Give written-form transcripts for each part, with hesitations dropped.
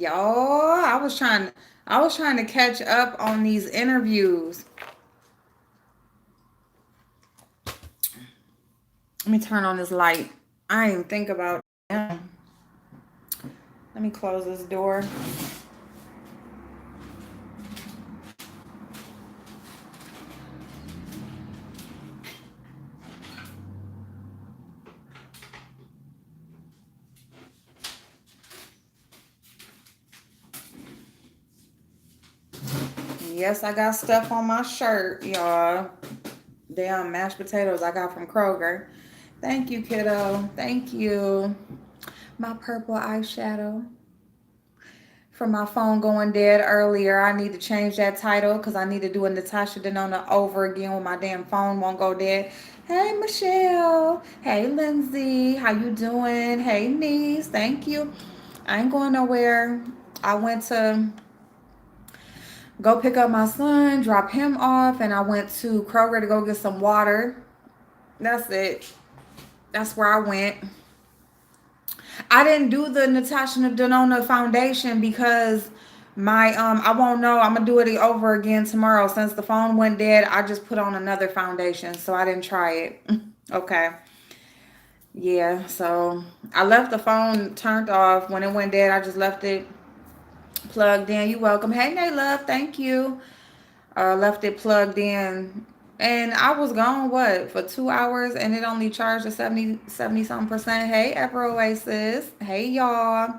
Y'all, I was trying to catch up on these interviews. Let me turn on this light. I didn't even think about it. Let me close this door. Yes, I got stuff on my shirt, y'all. Damn mashed potatoes I got from Kroger. Thank you, kiddo. Thank you. My purple eyeshadow from my phone going dead earlier. I need to change that title because I need to do a Natasha Denona over again when my damn phone won't go dead. Hey, Michelle. Hey, Lindsay. How you doing? Hey, niece. Thank you. I ain't going nowhere. I went to go pick up my son, drop him off, and I went to Kroger to go get some water. That's it. That's where I went. I didn't do the Natasha Denona foundation because my I won't know. I'm gonna do it over again tomorrow. Since the phone went dead, I just put on another foundation, so I didn't try it. Okay. Yeah, so I left the phone turned off. When it went dead, I just left it plugged in. You welcome. Hey, Nay Love, thank you. Left it plugged in. And I was gone, what, for 2 hours, and it only charged a 70 something percent. Hey, Ever Oasis. Hey, y'all.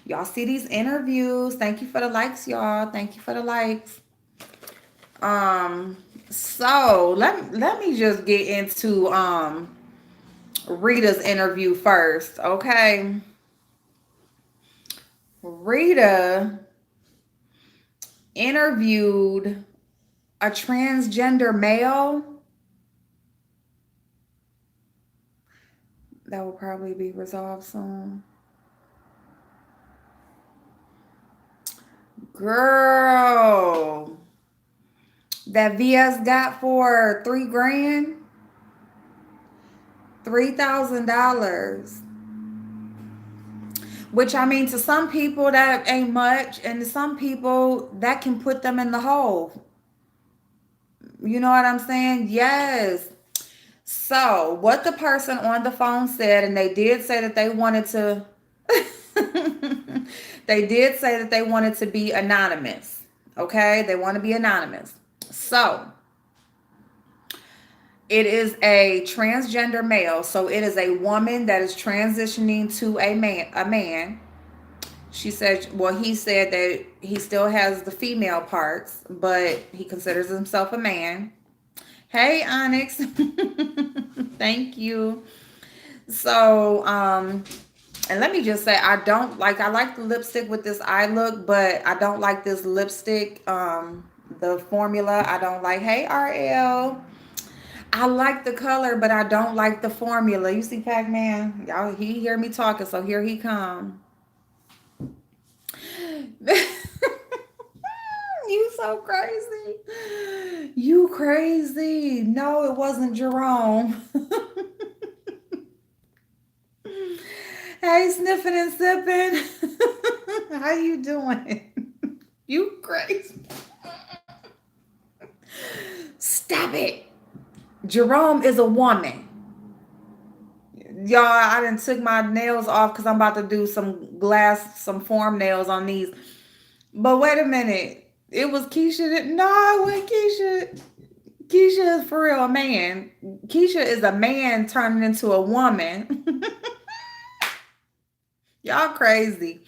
Y'all see these interviews. Thank you for the likes, y'all. Thank you for the likes. So let me just get into Rita's interview first, okay? Rita interviewed a transgender male. That will probably be resolved soon. Girl, that VS got for 3 grand, $3,000. Which I mean, to some people that ain't much, and to some people that can put them in the hole. You know what I'm saying? Yes. So, what the person on the phone said, and they did say that they wanted to, they did say that they wanted to be anonymous. Okay? They want to be anonymous. So, it is a transgender male. So, it is a woman that is transitioning to a man. She said, well, he said that he still has the female parts, but he considers himself a man. Hey, Onyx. Thank you. So, and let me just say, I like the lipstick with this eye look, but I don't like this lipstick, the formula. I don't like, hey, RL. I like the color, but I don't like the formula. You see Pac-Man? Y'all, he hear me talking, so here he come. You so crazy. You crazy. No, it wasn't Jerome. Hey, sniffing and sipping. How you doing? You crazy. Stop it. Jerome is a woman. Y'all, I done took my nails off because I'm about to do some form nails on these. But wait a minute. It was Keisha. No, it wasn't Keisha. Keisha is for real a man. Keisha is a man turning into a woman. Y'all crazy.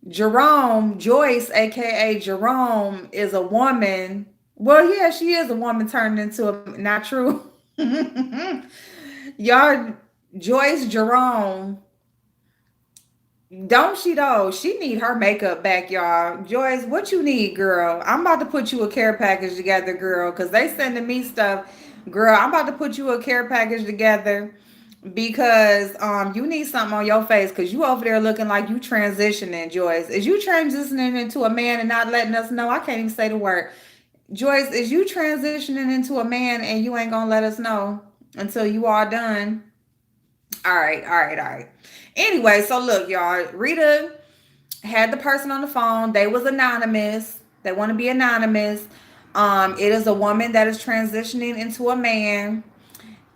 Jerome, Joyce, aka Jerome, is a woman. Well, yeah, she is a woman turning into a not true. Y'all, Joyce Jerome, don't she though? She need her makeup back, y'all. Joyce, what you need, girl? I'm about to put you a care package together, girl, because they sending me stuff. Girl, I'm about to put you a care package together because you need something on your face because you over there looking like you transitioning, Joyce. Is you transitioning into a man and not letting us know? I can't even say the word. Joyce, is you transitioning into a man and you ain't gonna let us know until you are done? All right. Anyway, so look, y'all, Rita had the person on the phone. They was anonymous. They want to be anonymous. It is a woman that is transitioning into a man.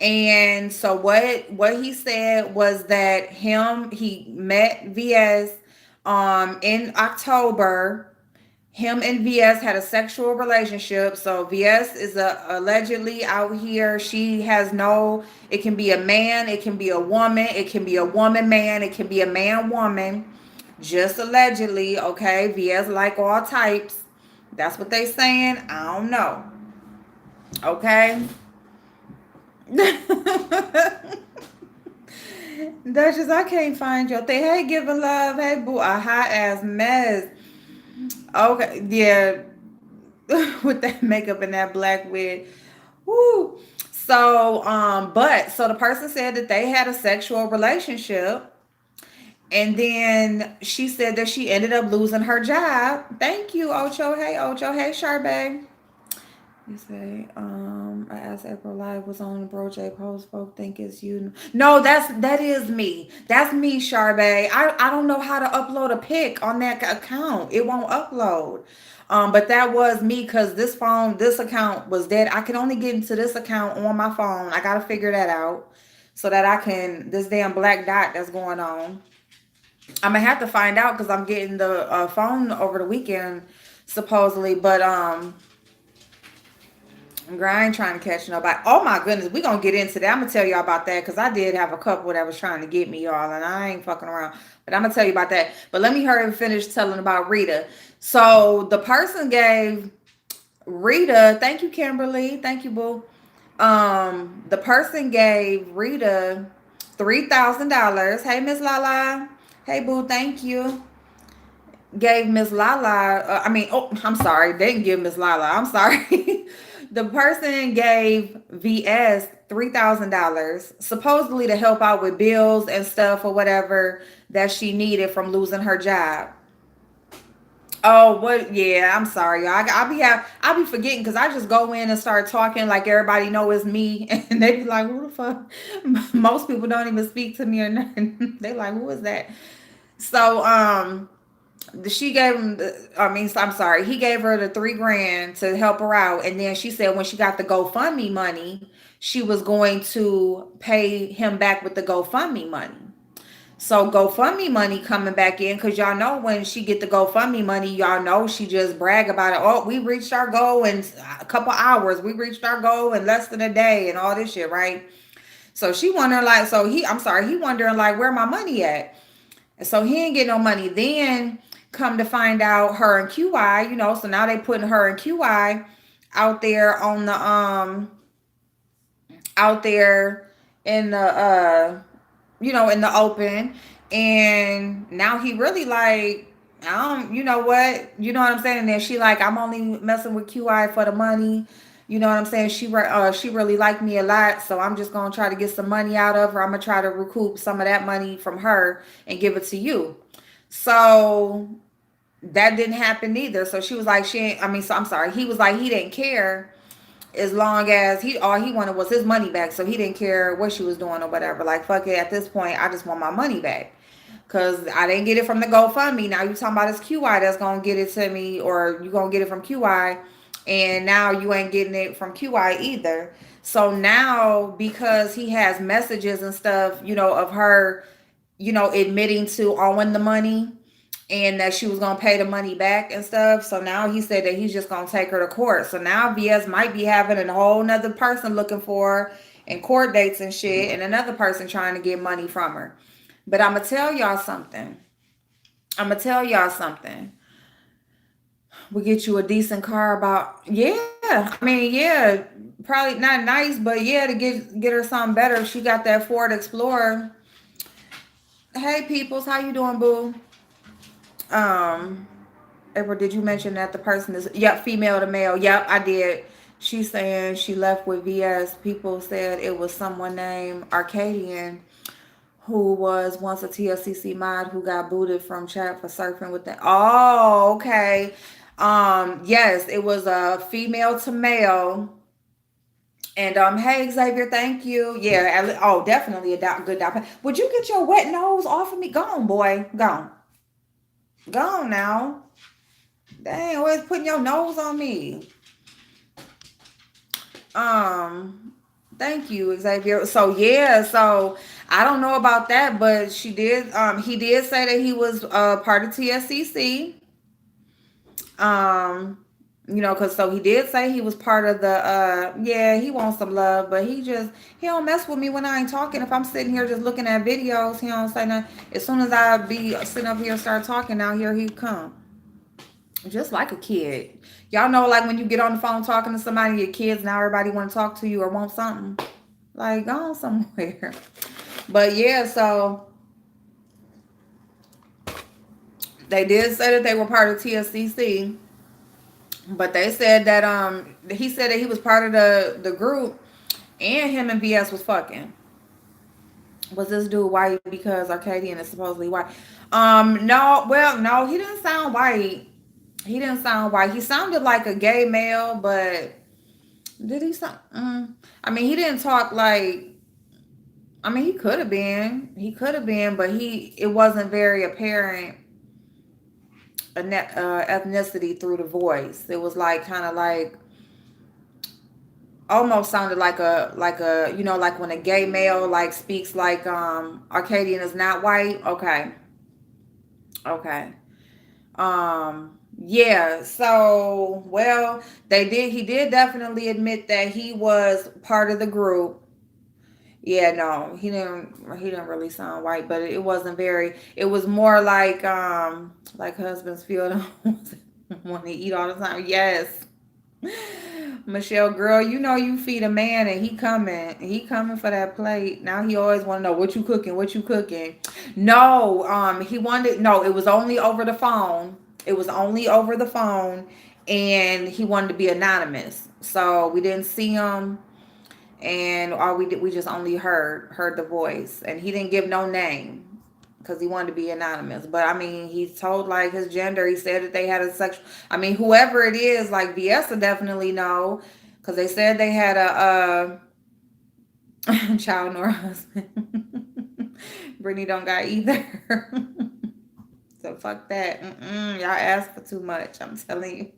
And so what he said was that he met VS in October. Him and VS had a sexual relationship. So VS is allegedly out here. She has no, it can be a man, it can be a woman, it can be a woman man, it can be a man woman. Just allegedly, okay? VS like all types. That's what they saying. I don't know. Okay? Duchess, I can't find your thing. Hey, giving love. Hey, boo. A hot ass mess. Okay, yeah. With that makeup and that black wig. Woo. So the person said that they had a sexual relationship. And then she said that she ended up losing her job. Thank you, Ocho. Hey, Ocho. Hey, Charbe. You say, I asked April Live was on Bro J post. Folk think it's you. No, that is me. That's me, Charbe. I don't know how to upload a pic on that account. It won't upload. But that was me because this account was dead. I can only get into this account on my phone. I gotta figure that out so that I can this damn black dot that's going on. I'm gonna have to find out because I'm getting the phone over the weekend supposedly, but girl, I ain't trying to catch nobody. Oh my goodness, we gonna get into that. I'm gonna tell y'all about that because I did have a couple that was trying to get me, y'all, and I ain't fucking around. But I'm gonna tell you about that. But let me hurry and finish telling about Rita. So the person gave Rita, thank you, Kimberly, thank you, boo. The person gave Rita $3,000. Hey, Miss Lala. Hey, boo, thank you. Gave Miss Lala, I'm sorry, they didn't give Miss Lala. I'm sorry. The person gave VS $3,000 supposedly to help out with bills and stuff or whatever that she needed from losing her job. Oh, what? Yeah, I'm sorry, y'all. I'll be forgetting because I just go in and start talking like everybody know it's me, and they be like, "Who the fuck?" Most people don't even speak to me or nothing. They like, "Who is that?" So, she gave him I'm sorry, he gave her the 3 grand to help her out, and then she said when she got the GoFundMe money she was going to pay him back with the GoFundMe money. So GoFundMe money coming back in because y'all know when she get the GoFundMe money, y'all know she just brag about it. Oh, we reached our goal in a couple hours, we reached our goal in less than a day, and all this shit, right? So she wondering like, he wondering like where my money at. And so he ain't get no money. Then come to find out her and QI, so now they putting her and QI out there on the out there in the in the open. And now he really like, I don't, you know what I'm saying? And then she like, I'm only messing with QI for the money. You know what I'm saying? She really liked me a lot, so I'm just gonna try to get some money out of her. I'm gonna try to recoup some of that money from her and give it to you. So that didn't happen either. So she was like, I'm sorry. He was like, he didn't care as long as all he wanted was his money back. So he didn't care what she was doing or whatever. Like, fuck it. At this point, I just want my money back. Cause I didn't get it from the GoFundMe. Now you talking about this QI that's gonna get it to me, or you gonna get it from QI, and now you ain't getting it from QI either. So now because he has messages and stuff, of her, admitting to owing the money and that she was gonna pay the money back and stuff. So now he said that he's just gonna take her to court. So now VS might be having a whole nother person looking for her and court dates and shit, and another person trying to get money from her. But I'm gonna tell y'all something. We get you a decent car about, yeah, probably not nice, but yeah, to get her something better. She got that Ford Explorer. Hey peoples, how you doing, boo? Um, April, did you mention that the person is, yep, female to male? Yep, I did. She's saying she left with VS. People said it was someone named Arcadian who was once a TLCC mod who got booted from chat for surfing with them. Oh, okay. Yes, it was a female to male. And hey Xavier, thank you. Yeah, definitely a good dot. Would you get your wet nose off of me? Go on, boy. Go on. Go on now. Dang, always putting your nose on me. Um, Thank you, Xavier. So yeah, so I don't know about that, but she did. He did say that he was part of TSCC. Um, because so he did say he was part of the. Yeah, he wants some love, but he don't mess with me when I ain't talking. If I'm sitting here just looking at videos, he don't say nothing. As soon as I be sitting up here and start talking, now here he come. Just like a kid. Y'all know, like when you get on the phone talking to somebody, your kids, now everybody want to talk to you or want something. Like, go on somewhere. But yeah, so they did say that they were part of TSCC, but they said that he said that he was part of the group, and him and VS was fucking. Was this dude white because Arcadian is supposedly white? No, well, no, he didn't sound white. He didn't sound white. He sounded like a gay male, but did he sound? I mean, he didn't talk like. I mean, he could have been. He could have been, but it wasn't very apparent ethnicity through the voice. It was like kind of like almost sounded like a like when a gay male like speaks like Arcadian is not white. Okay. Okay. Yeah, so well, he did definitely admit that he was part of the group. Yeah, no, he didn't really sound white, but it wasn't very, it was more like husbands feel want to eat all the time. Yes. Michelle, girl, you know you feed a man and he coming for that plate. Now he always want to know what you cooking. No, he wanted, no, it was only over the phone. It was only over the phone, and he wanted to be anonymous. So we didn't see him, and all we did, we just only heard the voice, and he didn't give no name because he wanted to be anonymous. But I mean, he told like his gender. He said that they had a sexual. I mean, whoever it is, like VS will definitely know because they said they had a child nor husband. Brittany don't got either. So fuck that. Y'all ask for too much. I'm telling you.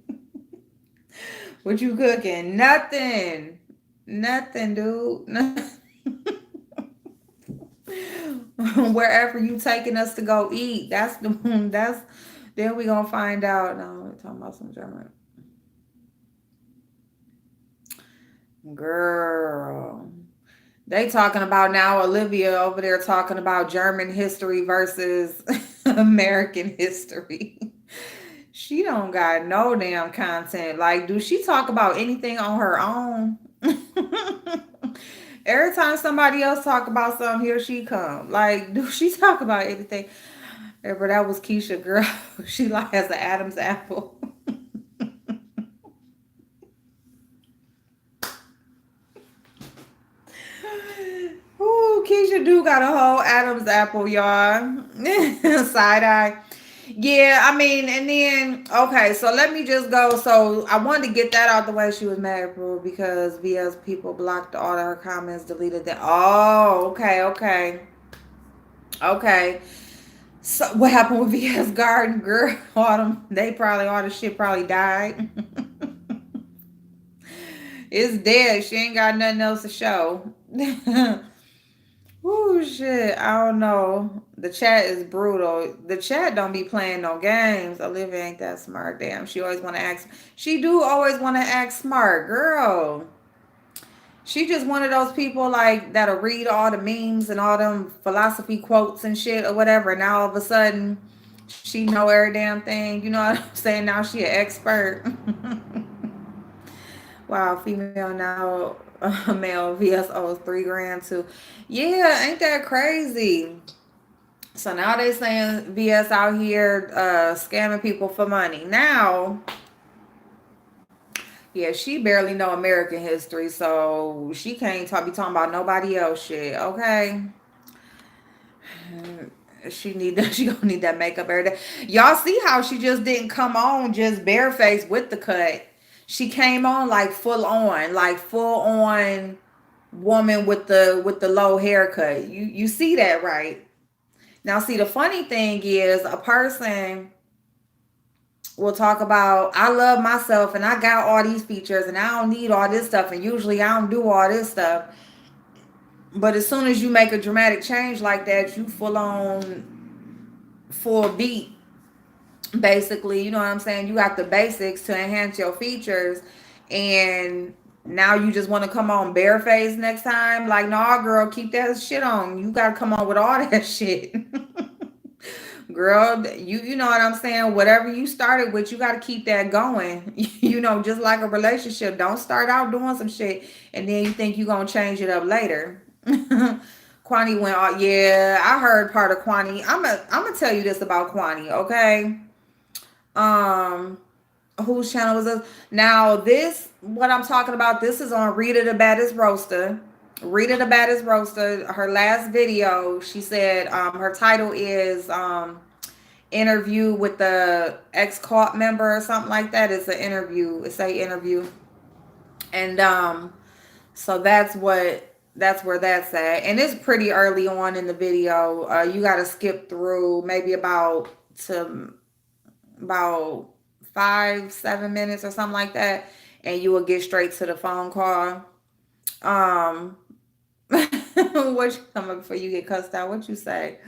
What you cooking? Nothing. Nothing, dude. Wherever you taking us to go eat, that's then we gonna find out. No, we're talking about some German girl. They talking about now Olivia over there talking about German history versus American history. She don't got no damn content. Like, do she talk about anything on her own? Every time somebody else talk about something, here she come. Like, do she talk about anything? Ever that was Keisha, girl. She like has an Adam's apple. Ooh, Keisha do got a whole Adam's apple, y'all. Side eye. Yeah, I mean, and then okay, so let me just go. So I wanted to get that out the way. She was mad, bro, because VS people blocked all of her comments, deleted that. Oh, okay, okay, okay. So what happened with VS Garden, girl? Autumn, all the shit probably died. It's dead. She ain't got nothing else to show. Oh shit, I don't know. The chat is brutal. The chat don't be playing no games. Olivia ain't that smart. Damn, she always want to act. She do always want to act smart, girl. She just one of those people like that'll read all the memes and all them philosophy quotes and shit or whatever. Now all of a sudden, she know every damn thing. You know what I'm saying? Now she an expert. Wow, female now, male VSO is 3 grand too. Yeah, ain't that crazy? So now they saying VS out here scamming people for money. Now, yeah, she barely know American history, so she can't be talking about nobody else shit. Okay, she gonna need that makeup every day. Y'all see how she just didn't come on just barefaced with the cut. She came on like full on woman with the low haircut. You see that, right? Now see, the funny thing is a person We'll talk about I love myself and I got all these features and I don't need all this stuff and usually I don't do all this stuff. But as soon as you make a dramatic change like that, you full on full beat basically, you know what I'm saying? You got the basics to enhance your features and now you just want to come on barefaced next time. Like, nah, girl, keep that shit on. You gotta come on with all that shit. Girl, you know what I'm saying? Whatever you started with, you gotta keep that going. You know, just like a relationship. Don't start out doing some shit and then you think you're gonna change it up later. Kwani went out. Yeah, I heard part of Kwani. I'm gonna tell you this about Kwani, okay? Um, whose channel was this? Now, this what I'm talking about. This is on Rita the Baddest Roaster. Rita the Baddest Roaster. Her last video, she said, her title is interview with the ex cult member or something like that. It's an interview. It's a interview, and so that's where that's at, and it's pretty early on in the video. You got to skip through maybe about 5-7 minutes or something like that, and you will get straight to the phone call. Um, what you come up before you get cussed out? What you say?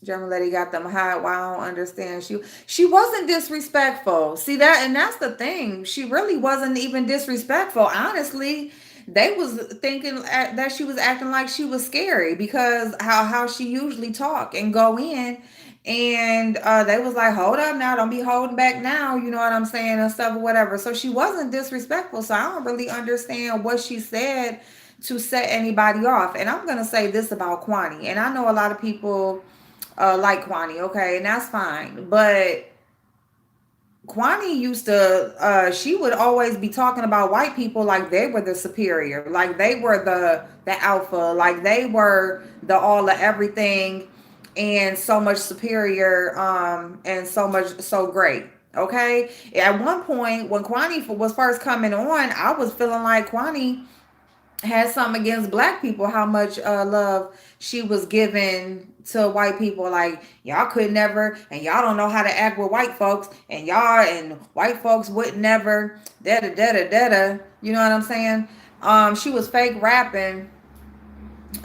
German lady got them hot. Well, I don't understand. She wasn't disrespectful. See that, and that's the thing. She really wasn't even disrespectful. Honestly, they was thinking that she was acting like she was scary because how she usually talk and go in, and they was like, hold up now, don't be holding back now. You know what I'm saying and stuff or whatever. So she wasn't disrespectful. So I don't really understand what she said to set anybody off. And I'm gonna say this about Kwani, and I know a lot of people like Kwani, okay, and that's fine. But Kwani used to, she would always be talking about white people like they were the superior, like they were the alpha, like they were the all of everything, and so much superior, and so much so great. Okay, at one point when Kwani was first coming on, I was feeling like Kwani had something against black people, how much love she was giving to white people, like y'all could never and y'all don't know how to act with white folks and y'all and white folks would never da da da da da. You know what I'm saying? She was fake rapping.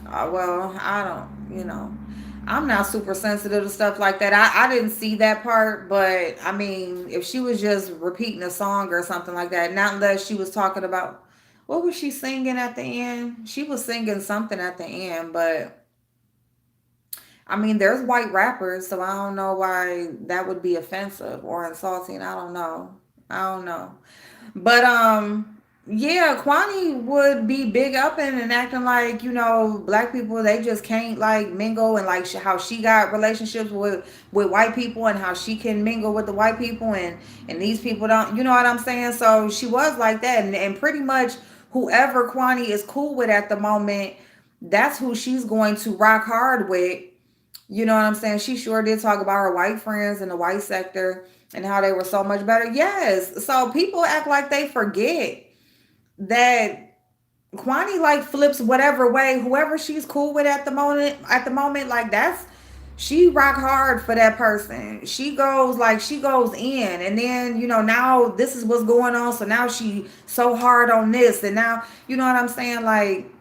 Well, I don't, I'm not super sensitive to stuff like that. I didn't see that part, but I mean, if she was just repeating a song or something like that, not unless she was talking about what was she singing at the end? She was singing something at the end, but I mean, there's white rappers, so I don't know why that would be offensive or insulting. I don't know. I don't know. But yeah, Kwani would be big up and acting like, black people they just can't like mingle and like how she got relationships with white people and how she can mingle with the white people and these people don't, you know what I'm saying? So she was like that and pretty much whoever Kwani is cool with at the moment, that's who she's going to rock hard with. You know what I'm saying? She sure did talk about her white friends in the white sector and how they were so much better. Yes. So people act like they forget that Kwani like flips whatever way, whoever she's cool with at the moment, like that's she rock hard for that person. She goes in and then, now this is what's going on. So now she so hard on this and now, you know what I'm saying? Like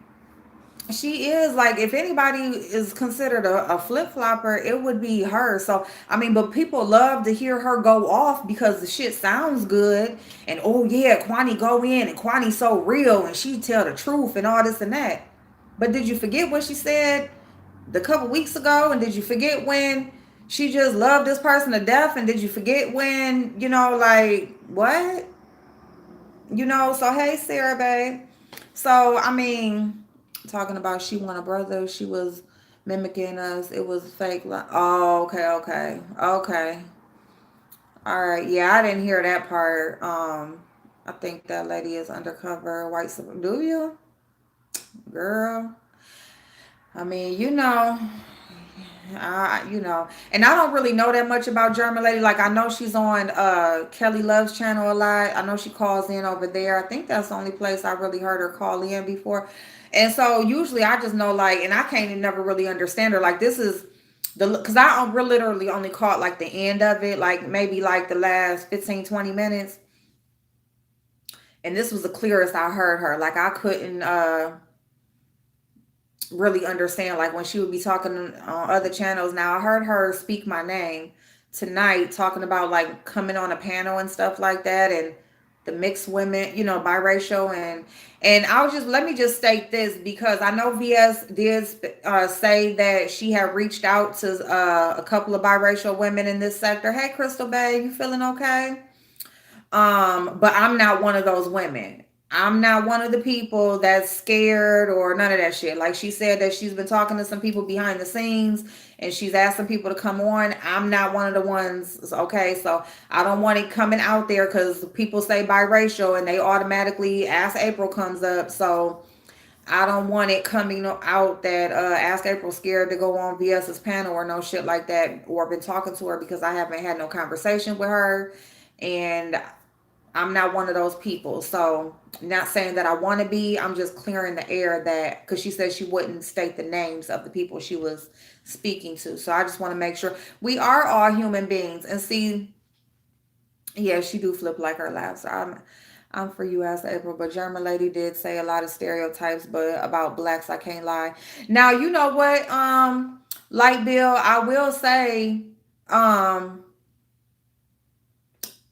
she is like if anybody is considered a flip-flopper it would be her. So I mean, but people love to hear her go off because the shit sounds good and oh yeah, Kwani go in and Kwani's so real and she tell the truth and all this and that. But did you forget what she said the couple weeks ago? And did you forget when she just loved this person to death? And did you forget when, like what, so hey Sarah babe. So I mean, talking about she want a brother, she was mimicking us, it was fake. Like, oh, okay, all right, yeah, I didn't hear that part. I think that lady is undercover white. Do you, girl? I mean, and I don't really know that much about German lady. Like I know she's on Kelly Love's channel a lot. I know she calls in over there. I think that's the only place I really heard her call in before. And so usually I just know like, and I can't even never really understand her. Like this is Because I literally only caught like the end of it, like maybe like the last 15-20 minutes, and this was the clearest I heard her. Like I couldn't really understand like when she would be talking on other channels. Now I heard her speak my name tonight, talking about like coming on a panel and stuff like that, and the mixed women, biracial. And I was just, let me just state this, because I know VS did say that she had reached out to a couple of biracial women in this sector. Hey, Crystal Bay, you feeling okay? But I'm not one of those women. I'm not one of the people that's scared or none of that shit. Like she said that she's been talking to some people behind the scenes and she's asking people to come on. I'm not one of the ones. Okay. So I don't want it coming out there because people say biracial and they automatically Ask April comes up. So I don't want it coming out that Ask April scared to go on VS's panel or no shit like that, or been talking to her, because I haven't had no conversation with her. And I'm not one of those people. So, not saying that I want to be. I'm just clearing the air that, because she said she wouldn't state the names of the people she was speaking to. So, I just want to make sure we are all human beings. And see, yeah, she do flip like her laughs. I'm for you, as April. But German lady did say a lot of stereotypes, but about blacks, I can't lie. Now, you know what? Light Bill, I will say, um,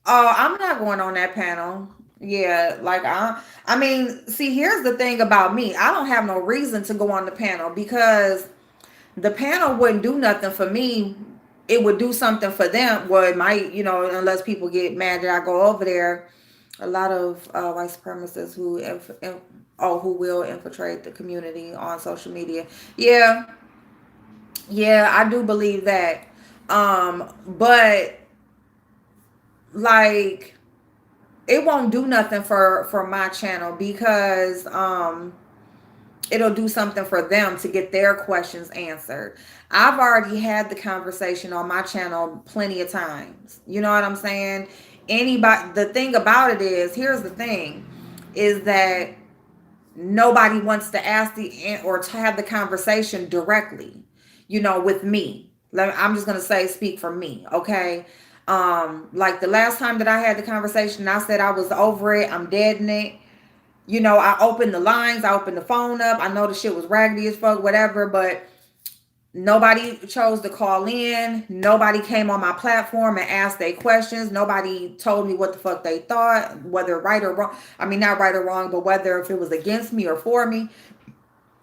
oh, I'm not going on that panel. Yeah, like I mean, see, here's the thing about me. I don't have no reason to go on the panel, because the panel wouldn't do nothing for me. It would do something for them. Well, it might, unless people get mad that I go over there. A lot of white supremacists who will infiltrate the community on social media. Yeah, yeah, I do believe that. But like, it won't do nothing for my channel, because it'll do something for them to get their questions answered. I've already had the conversation on my channel plenty of times. You know what I'm saying? Anybody, the thing about it is, here's the thing, is that nobody wants to ask or to have the conversation directly, with me. I'm just going to speak for me. Okay. Like the last time that I had the conversation, I said I was over it. I'm dead in it. I opened the lines, I opened the phone up. I know the shit was raggedy as fuck, whatever, but nobody chose to call in. Nobody came on my platform and asked their questions. Nobody told me what the fuck they thought, whether right or wrong. I mean, not right or wrong, but whether if it was against me or for me.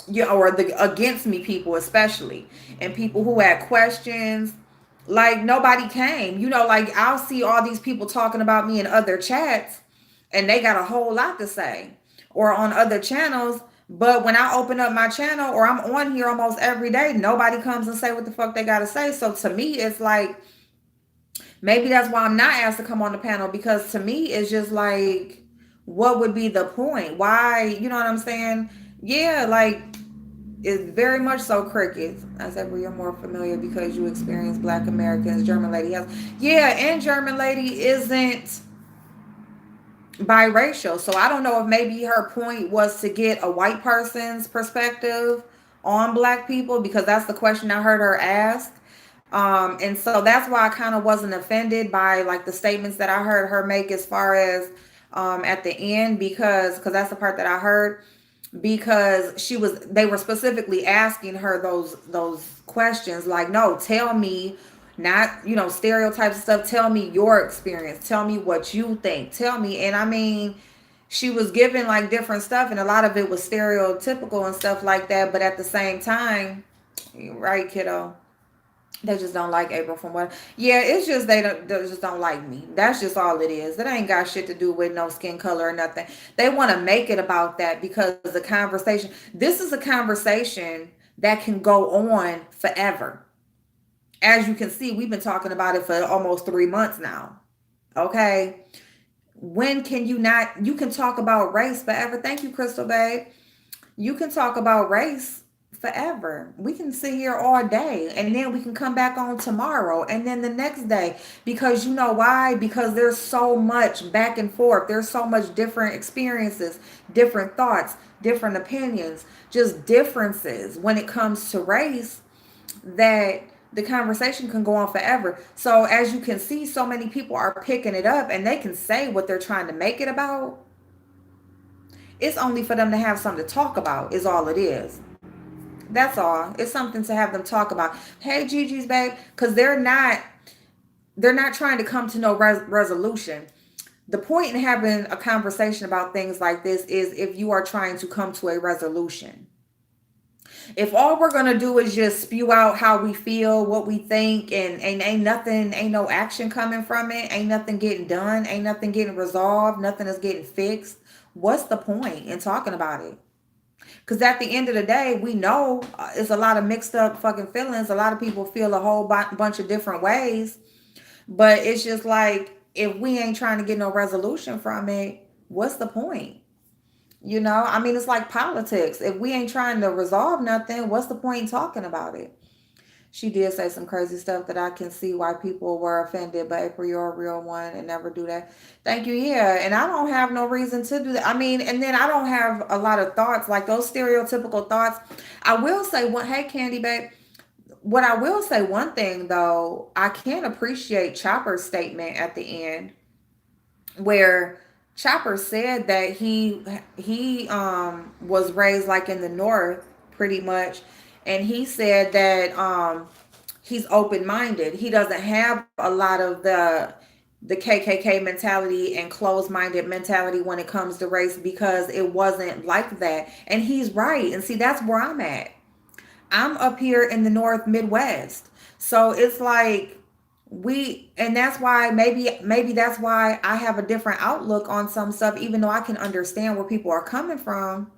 Or the against me people, especially, and people who had questions. Like, nobody came. Like, I'll see all these people talking about me in other chats, and they got a whole lot to say, or on other channels. But when I open up my channel, or I'm on here almost every day, nobody comes and say what the fuck they gotta say. So to me, it's like, maybe that's why I'm not asked to come on the panel, because to me, it's just like, what would be the point? Why? You know what I'm saying? Yeah, like, it's very much so crickets. I said, well, you're more familiar because you experience Black Americans. German lady has. Yeah, and German lady isn't biracial. So I don't know if maybe her point was to get a white person's perspective on Black people, because that's the question I heard her ask. And so that's why I kind of wasn't offended by like the statements that I heard her make, as far as at the end, because that's the part that I heard, because they were specifically asking her those questions, like, no, tell me, not stereotypes and stuff, tell me your experience, tell me what you think, tell me. And I mean, she was giving like different stuff, and a lot of it was stereotypical and stuff like that, but at the same time, right, kiddo, they just don't like April, from what. Yeah, it's just they just don't like me. That's just all it is. It ain't got shit to do with no skin color or nothing. They want to make it about that, because the conversation. This is a conversation that can go on forever. As you can see, we've been talking about it for almost 3 months now. Okay, when can you not? You can talk about race forever. Thank you, Crystal Babe. You can talk about race forever. We can sit here all day, and then we can come back on tomorrow, and then the next day, because you know why? Because there's so much back and forth. There's so much different experiences, different thoughts, different opinions, just differences when it comes to race, that the conversation can go on forever. So as you can see, so many people are picking it up and they can say what they're trying to make it about. It's only for them to have something to talk about, is all it is. That's all. It's something to have them talk about. Hey, Gigi's babe, because they're not trying to come to no resolution. The point in having a conversation about things like this is if you are trying to come to a resolution. If all we're gonna do is just spew out how we feel, what we think, and ain't nothing, ain't no action coming from it, ain't nothing getting done, ain't nothing getting resolved, nothing is getting fixed, what's the point in talking about it? Because at the end of the day, we know it's a lot of mixed up fucking feelings. A lot of people feel a whole bunch of different ways. But it's just like, if we ain't trying to get no resolution from it, what's the point? I mean, it's like politics. If we ain't trying to resolve nothing, what's the point in talking about it? She did say some crazy stuff that I can see why people were offended, but April, you're a real one and never do that. Thank you. Yeah. And I don't have no reason to do that. I mean, and then I don't have a lot of thoughts, like those stereotypical thoughts. I will say one, hey, Candy Babe. What I will say, one thing though, I can appreciate Chopper's statement at the end where Chopper said that he was raised like in the North pretty much, and he said that he's open minded. He doesn't have a lot of the KKK mentality and closed minded mentality when it comes to race because it wasn't like that. And he's right. And see, that's where I'm at. I'm up here in the North Midwest. So it's like and that's why maybe that's why I have a different outlook on some stuff, even though I can understand where people are coming from.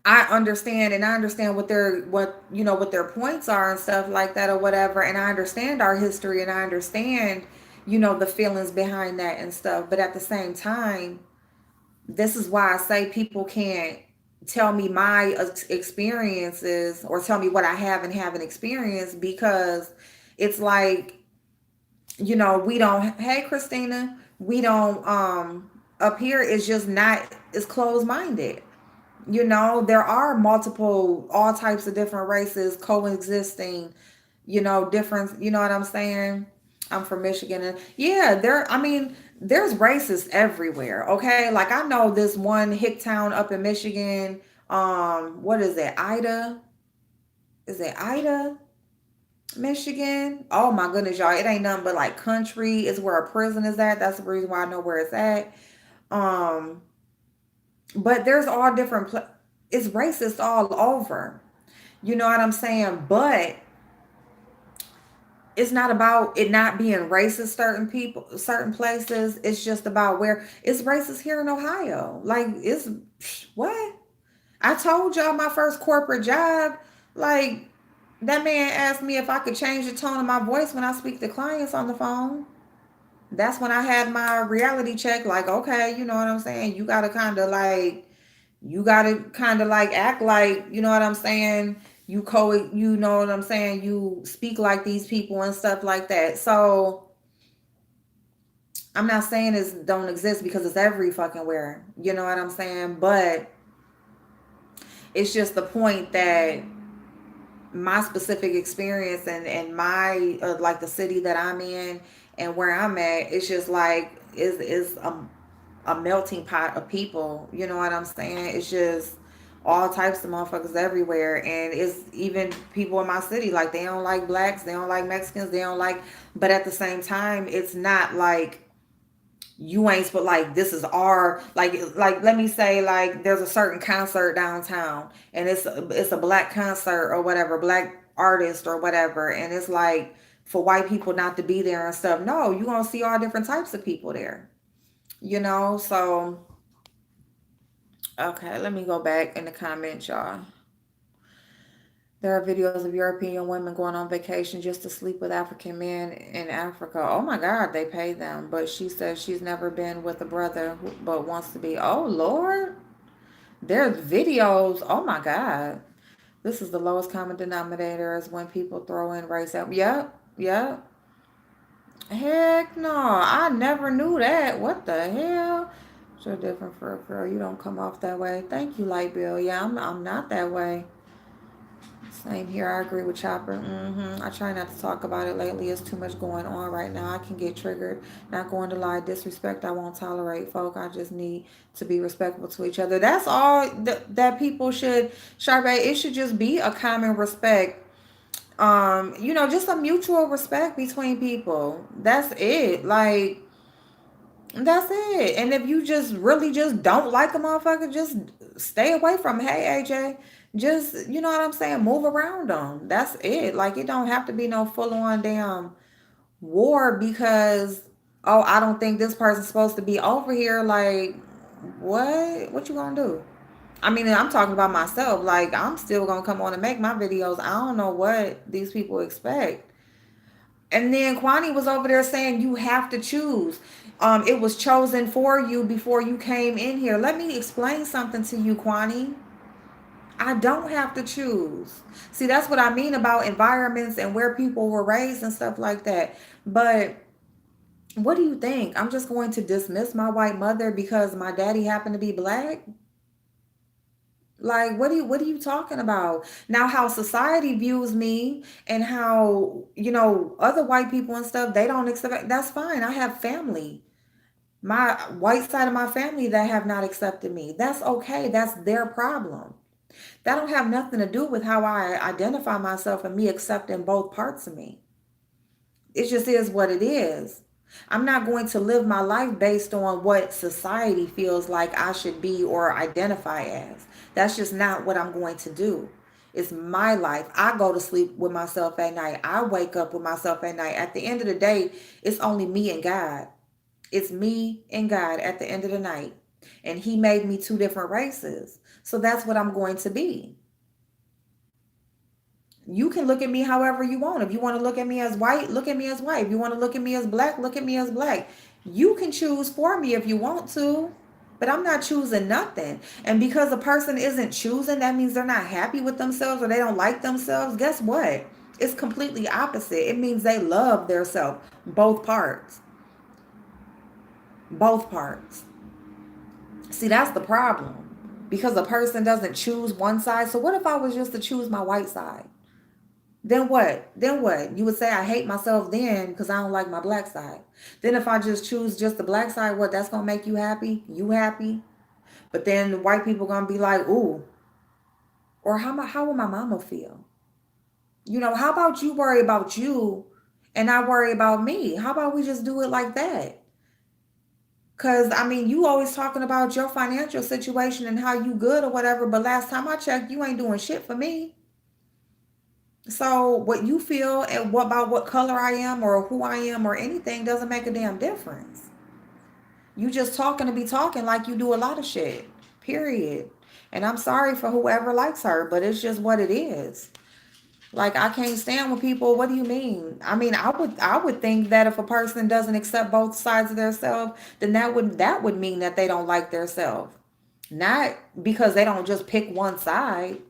I understand what their points are and stuff like that or whatever. And I understand our history and I understand, the feelings behind that and stuff. But at the same time, this is why I say people can't tell me my experiences or tell me what I have and haven't experienced, because it's like, we don't, hey Christina, we don't, up here is just not as closed minded. There are multiple, all types of different races coexisting, different, you know what I'm saying? I'm from Michigan, and yeah, I mean, there's racists everywhere, okay? Like I know this one hick town up in Michigan, what is it? Ida? Is it Ida? Michigan? Oh my goodness, y'all. It ain't nothing but like country. It's where a prison is at. That's the reason why I know where it's at. Um, but there's all different it's racist all over. You know what I'm saying? But it's not about it not being racist certain people, certain places. It's just about where it's racist here in Ohio. Like it's what? I told y'all my first corporate job, like that man asked me if I could change the tone of my voice when I speak to clients on the phone. That's when I had my reality check. Like, okay, you know what I'm saying? You gotta kind of like act like, you know what I'm saying? You know what I'm saying? You speak like these people and stuff like that. So I'm not saying this don't exist because it's every fucking where. You know what I'm saying? But it's just the point that my specific experience and my like the city that I'm in and where I'm at, it's just like is a melting pot of people. You know what I'm saying? It's just all types of motherfuckers everywhere, and it's even people in my city like they don't like blacks, they don't like Mexicans, they don't like. But at the same time, it's not like you ain't but like this is our like let me say like there's a certain concert downtown and it's a black concert or whatever, black artist or whatever, and it's like for white people not to be there and stuff. No, you're gonna see all different types of people there, so okay, let me go back in the comments, y'all. There are videos of European women going on vacation just to sleep with African men in Africa. Oh my God, they pay them. But she says she's never been with a brother but wants to be. Oh Lord. There's videos. Oh my God. This is the lowest common denominator is when people throw in race out. Yep. Yep. Heck no. I never knew that. What the hell? So different for a girl. You don't come off that way. Thank you, Light Bill. Yeah, I'm not that way. Same here. I agree with Chopper. I try not to talk about it lately. It's too much going on right now. I can get triggered. Not going to lie. Disrespect, I won't tolerate, folk. I just need to be respectful to each other. That's all that people should, Sharpay. It should just be a common respect. Just a mutual respect between people. That's it. Like, that's it. And if you just really just don't like a motherfucker, just stay away from 'em. Hey, AJ, just, you know what I'm saying? Move around them. That's it. Like, it don't have to be no full on damn war because, oh, I don't think this person's supposed to be over here. Like, what? What you gonna do? I mean, I'm talking about myself. Like, I'm still gonna come on and make my videos. I don't know what these people expect. And then Kwani was over there saying you have to choose. It was chosen for you before you came in here. Let me explain something to you, Kwani. I don't have to choose. See, that's what I mean about environments and where people were raised and stuff like that. But what do you think? I'm just going to dismiss my white mother because my daddy happened to be black? Like, what are you talking about? Now, how society views me and how, other white people and stuff, they don't accept, that's fine. I have family. My white side of my family that have not accepted me. That's okay. That's their problem. That don't have nothing to do with how I identify myself and me accepting both parts of me. It just is what it is. I'm not going to live my life based on what society feels like I should be or identify as. That's just not what I'm going to do. It's my life. I go to sleep with myself at night. I wake up with myself at night. At the end of the day, it's only me and God. It's me and God at the end of the night. And He made me two different races. So that's what I'm going to be. You can look at me however you want. If you want to look at me as white, look at me as white. If you want to look at me as black, look at me as black. You can choose for me if you want to, but I'm not choosing nothing. And because a person isn't choosing, that means they're not happy with themselves or they don't like themselves. Guess what? It's completely opposite. It means they love their self, both parts, both parts. See, that's the problem. Because a person doesn't choose one side. So what if I was just to choose my white side? Then what? Then what? You would say I hate myself then because I don't like my black side. Then if I just choose just the black side, what? That's gonna make you happy? You happy? But then the white people gonna be like, ooh, or how will my mama feel? How about you worry about you and I worry about me? How about we just do it like that? Cause I mean, you always talking about your financial situation and how you good or whatever, but last time I checked, you ain't doing shit for me. So what you feel and what about what color I am or who I am or anything doesn't make a damn difference. You just talking to be talking like you do a lot of shit. Period. And I'm sorry for whoever likes her, but it's just what it is. Like I can't stand when people, what do you mean? I mean, I would think that if a person doesn't accept both sides of their self, then that would mean that they don't like their self. Not because they don't just pick one side.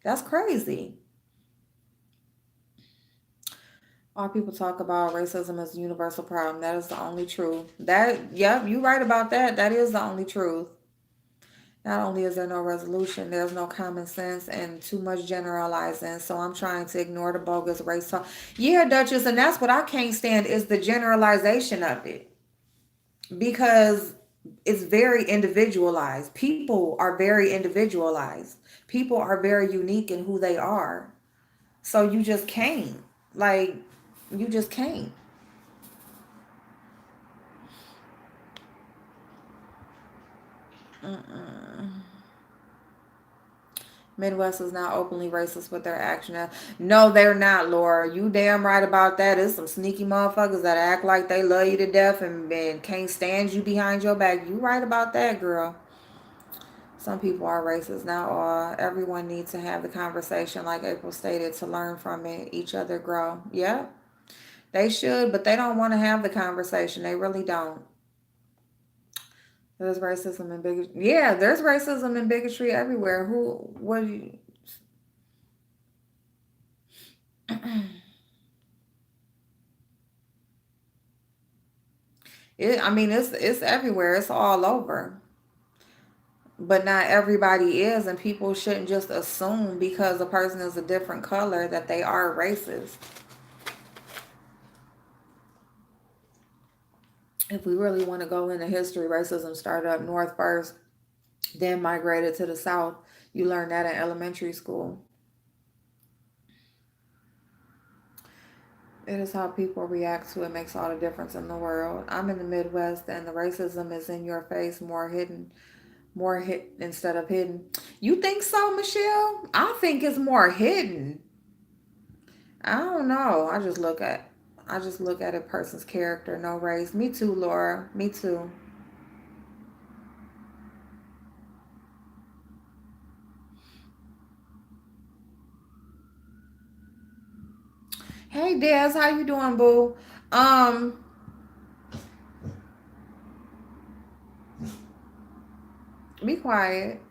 That's crazy. All people talk about racism as a universal problem. That is the only truth. Yep, you right about that. That is the only truth. Not only is there no resolution, there's no common sense and too much generalizing. So I'm trying to ignore the bogus race talk. Yeah, Duchess, and that's what I can't stand is the generalization of it because it's very individualized. People are very individualized. People are very unique in who they are. So you just can't. Like, you just can't. Midwest is not openly racist with their action. No, they're not, Laura. You damn right about that. There's some sneaky motherfuckers that act like they love you to death and can't stand you behind your back. You right about that, girl. Some people are racist. Not all. Everyone needs to have the conversation, like April stated, to learn from it, each other grow. Yeah, they should, but they don't want to have the conversation. They really don't. There's racism and bigotry. Yeah, there's racism and bigotry everywhere. What do you, I mean, it's everywhere. It's all over. but not everybody is, and people shouldn't just assume because a person is a different color that they are racist. If we really want to go into history, racism started up north first, then migrated to the south. You learn that in elementary school. It is how people react to it makes all the difference in the world. I'm in the Midwest, and the racism is in your face, more hit instead of hidden. You think so, Michelle? I think it's more hidden. I don't know. I just look at a person's character, no race. Me too, Laura. Me too. Hey Des, how you doing, boo? Um, be quiet.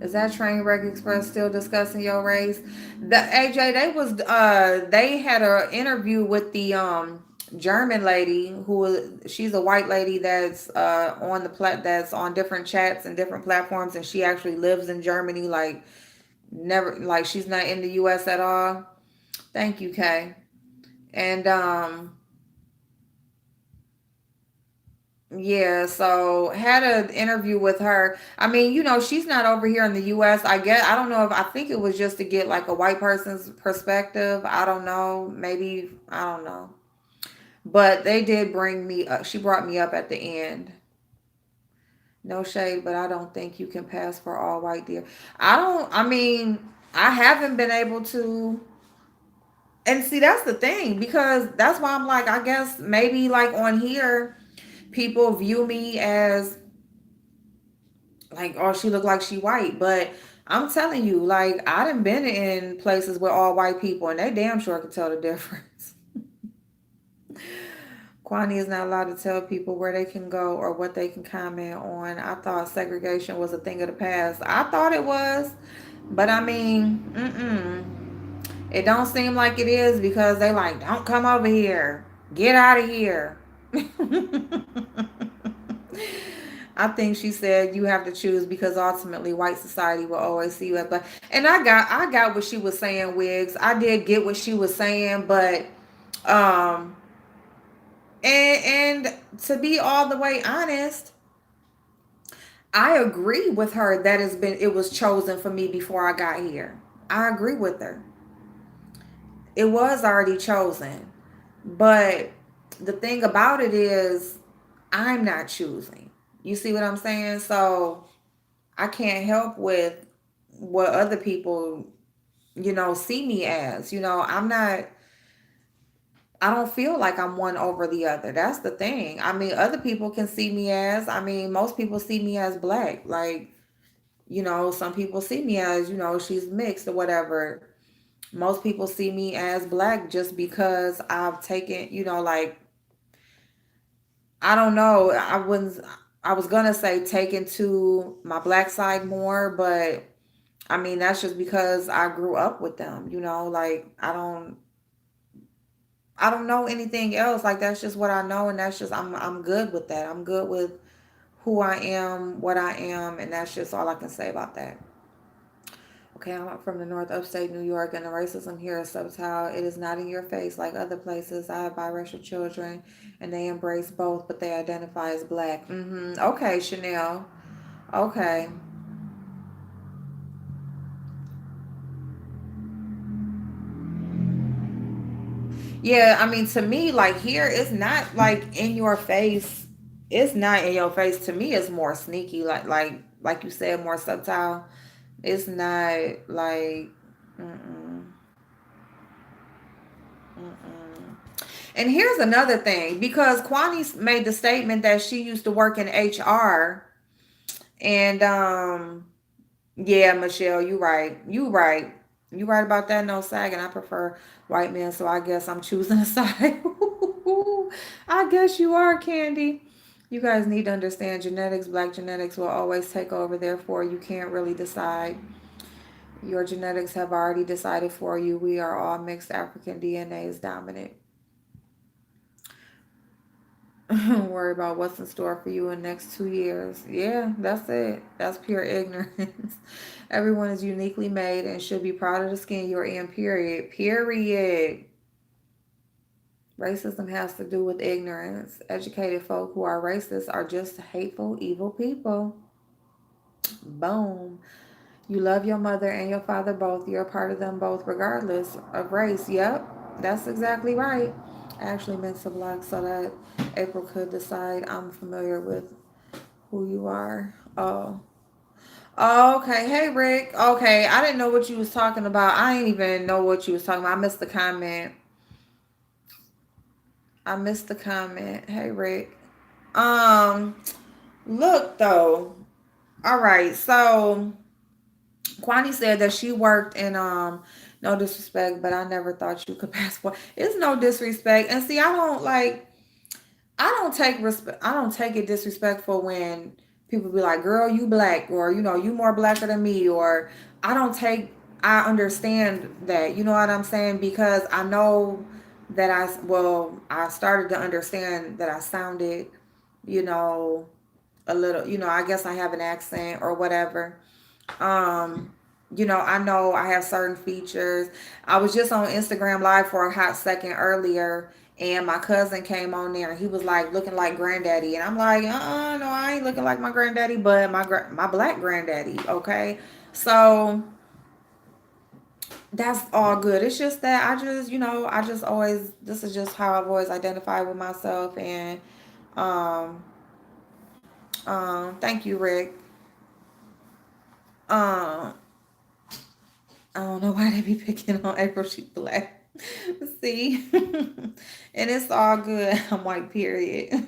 Is that train wreck express still discussing your race? The AJ, they had an interview with the German lady she's a white lady that's on that's on different chats and different platforms, and she actually lives in Germany, like never, like she's not in the US at all. Thank you, Kay. And yeah, so had an interview with her. I mean, she's not over here in the US. I guess I don't know if I think it was just to get like a white person's perspective. I don't know. Maybe I don't know. But they did bring me up. She brought me up at the end. No shade, but I don't think you can pass for all white dear. I mean, I haven't been able to. And see, that's the thing, because that's why I'm like, I guess maybe like on here, people view me as like, oh, she look like she white. But I'm telling you, like, I done been in places with all white people, and they damn sure can tell the difference. Kwani is not allowed to tell people where they can go or what they can comment on. I thought segregation was a thing of the past. I thought it was, but I mean, it don't seem like it is, because they like, don't come over here, get out of here. I think she said you have to choose, because ultimately white society will always see you as black. And I got what she was saying, Wigs. I did get what she was saying, but um and to be all the way honest, I agree with her that it was chosen for me before I got here. I agree with her. It was already chosen. But the thing about it is, I'm not choosing. You see what I'm saying? So I can't help with what other people, see me as. I don't feel like I'm one over the other. That's the thing. I mean, other people can see me as, I mean, most people see me as black. Like, some people see me as, she's mixed or whatever. Most people see me as black just because I've taken, like, I don't know. I was gonna say taken to my black side more, but I mean, that's just because I grew up with them, like I don't know anything else. Like, that's just what I know, and that's just I'm good with that. I'm good with who I am, what I am, and that's just all I can say about that. Okay, I'm from the North Upstate New York, and the racism here is subtle. It is not in your face like other places. I have biracial children, and they embrace both, but they identify as black. Okay, Chanel. Okay. Yeah, I mean, to me, like here, it's not like in your face. It's not in your face. To me, it's more sneaky, like you said, more subtle. It's not like, mm-mm, mm-mm. And here's another thing, because Kwani made the statement that she used to work in HR, and yeah, Michelle, you right, you right about that. No sagging. I prefer white men, so I guess I'm choosing a side. I guess you are, Candy. You guys need to understand genetics. Black genetics will always take over. Therefore, you can't really decide. Your genetics have already decided for you. We are all mixed. African DNA is dominant. Worry about what's in store for you in the next 2 years. Yeah, that's it. That's pure ignorance. Everyone is uniquely made and should be proud of the skin you're in, period. Period. Racism has to do with ignorance. Educated folk who are racist are just hateful, evil people. Boom. You love your mother and your father both. You're a part of them both, regardless of race. Yep, that's exactly right. I actually meant to block so that April could decide I'm familiar with who you are. Oh. Oh, okay. Hey, Rick. Okay, I didn't know what you was talking about. I didn't even know what you was talking about. I missed the comment. I missed the comment. Hey, Rick. Um, look though. All right, so Kwani said that she worked in no disrespect, but I never thought you could pass for. It's no disrespect. And see, I don't take respect. I don't take it disrespectful when people be like, "Girl, you black," or you more blacker than me, or I don't take. I understand that. You know what I'm saying? Because I know that I started to understand that I sounded, you know, a little. I guess I have an accent or whatever. Um, I know I have certain features. I was just on Instagram Live for a hot second earlier, and my cousin came on there, and he was like looking like granddaddy, and I'm like, no, I ain't looking like my granddaddy, but my black granddaddy. Okay, so that's all good. It's just that I just always, this is just how I've always identified with myself, and um, thank you, Rick. Um, I don't know why they be picking on April. She black. See, and it's all good. I'm white. Period.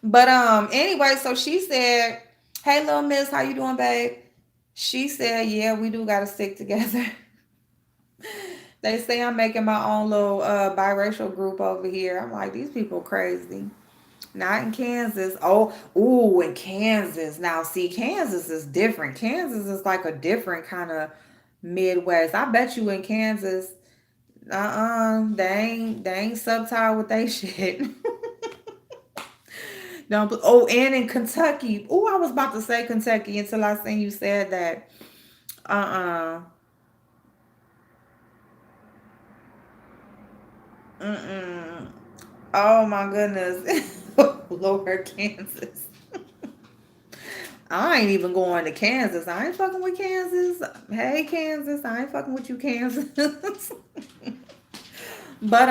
But anyway, so she said, "Hey, little Miss, how you doing, babe?" She said, "Yeah, we do gotta stick together." They say I'm making my own little biracial group over here. I'm like, these people crazy. Not in Kansas. Oh, ooh, in Kansas. Now, see, Kansas is different. Kansas is like a different kind of Midwest. I bet you in Kansas, they ain't subtile with they shit. Don't. Oh, and in Kentucky. Oh, I was about to say Kentucky until I seen you said that. Uh, mm. Oh my goodness. Lord, Kansas. I ain't even going to Kansas. I ain't fucking with Kansas. Hey, Kansas, I ain't fucking with you, Kansas. But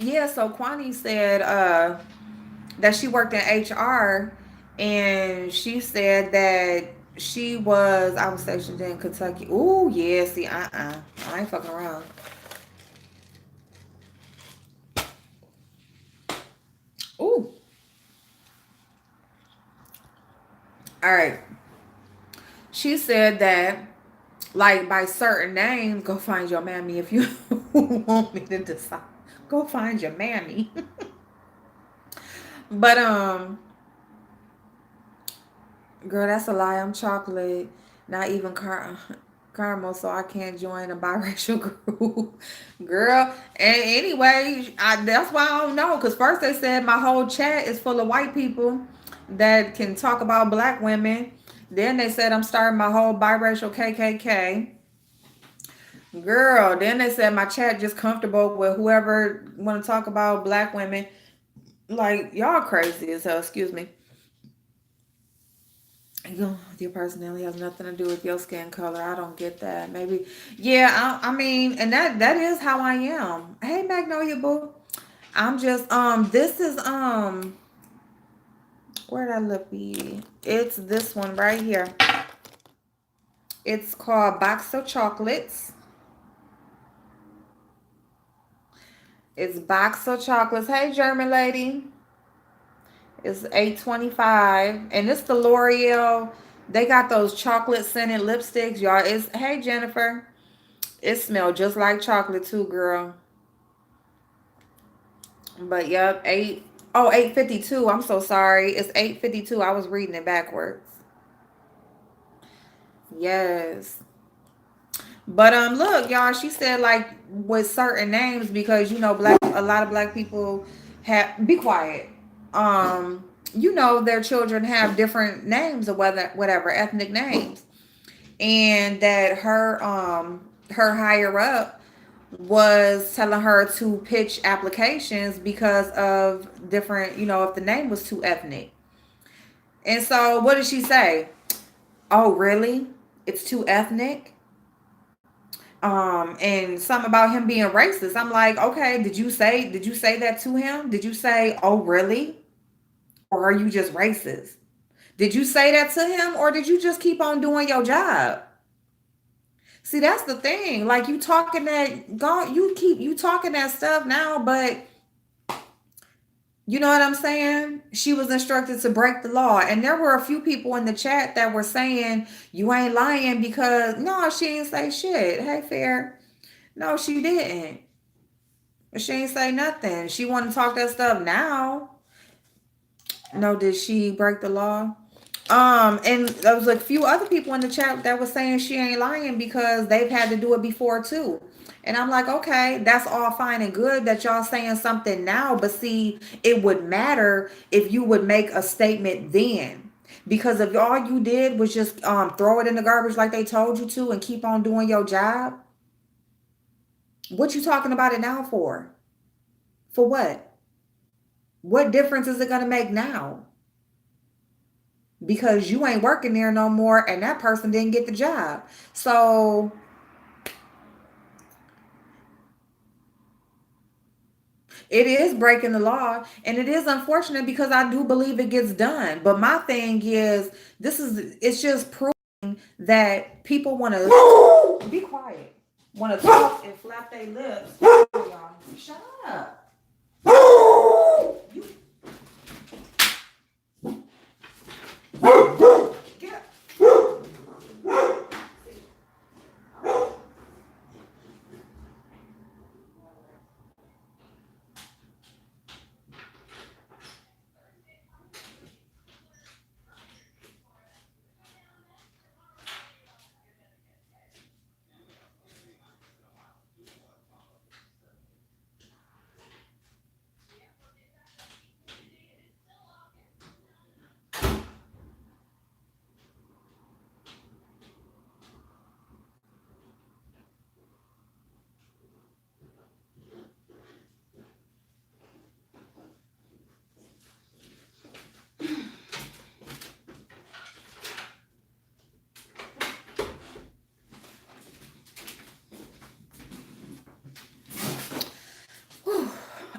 yeah. So Kwani said that she worked in HR, and she said that I was stationed in Kentucky. Ooh, yeah. See, I ain't fucking around. Ooh, all right. She said that, like, by certain names, go find your mammy if you want me to decide. Go find your mammy. But girl, that's a lie. I'm chocolate, not even caramel, so I can't join a biracial group, girl. And anyway, that's why I don't know. Cause first they said my whole chat is full of white people that can talk about black women. Then they said I'm starting my whole biracial KKK. Girl, then they said my chat just comfortable with whoever want to talk about black women. Like, y'all crazy as hell. Excuse me. Your personality has nothing to do with your skin color. I don't get that. Maybe, yeah. I mean, and that is how I am. Hey, Magnolia Boo. I'm just This is where did I look? It's this one right here. It's called Box of Chocolates. It's Box of Chocolates. Hey, German lady. It's 8.25, and it's the L'Oreal. They got those chocolate scented lipsticks, y'all. It's Hey Jennifer. It smells just like chocolate too, girl. But yep, 8:52. I'm so sorry. It's 8:52. I was reading it backwards. Yes. But look, y'all, she said like with certain names because black a lot of black people have be quiet. Their children have different names or whatever ethnic names, and that her higher up was telling her to pitch applications because of different, if the name was too ethnic. And so what did she say? Oh, really? It's too ethnic? And something about him being racist. I'm like, okay, did you say that to him? Did you say, oh, really? Or are you just racist? Did you say that to him or did you just keep on doing your job? See, that's the thing. Like you talking that God, you talking that stuff now, but you know what I'm saying? She was instructed to break the law. And there were a few people in the chat that were saying, you ain't lying because no, she didn't say shit. Hey, fair. No, she didn't. She ain't say nothing. She want to talk that stuff now. No, did she break the law? And there was a few other people in the chat that was saying she ain't lying because they've had to do it before too. And I'm like, okay, that's all fine and good that y'all saying something now, but see, it would matter if you would make a statement then. Because if all you did was just throw it in the garbage like they told you to and keep on doing your job, what you talking about it now for? For what? What difference is it gonna make now? Because you ain't working there no more and that person didn't get the job. So it is breaking the law and it is unfortunate because I do believe it gets done. But my thing is it's just proving that people want to be quiet, want to talk and flap their lips. Y'all, shut up. You get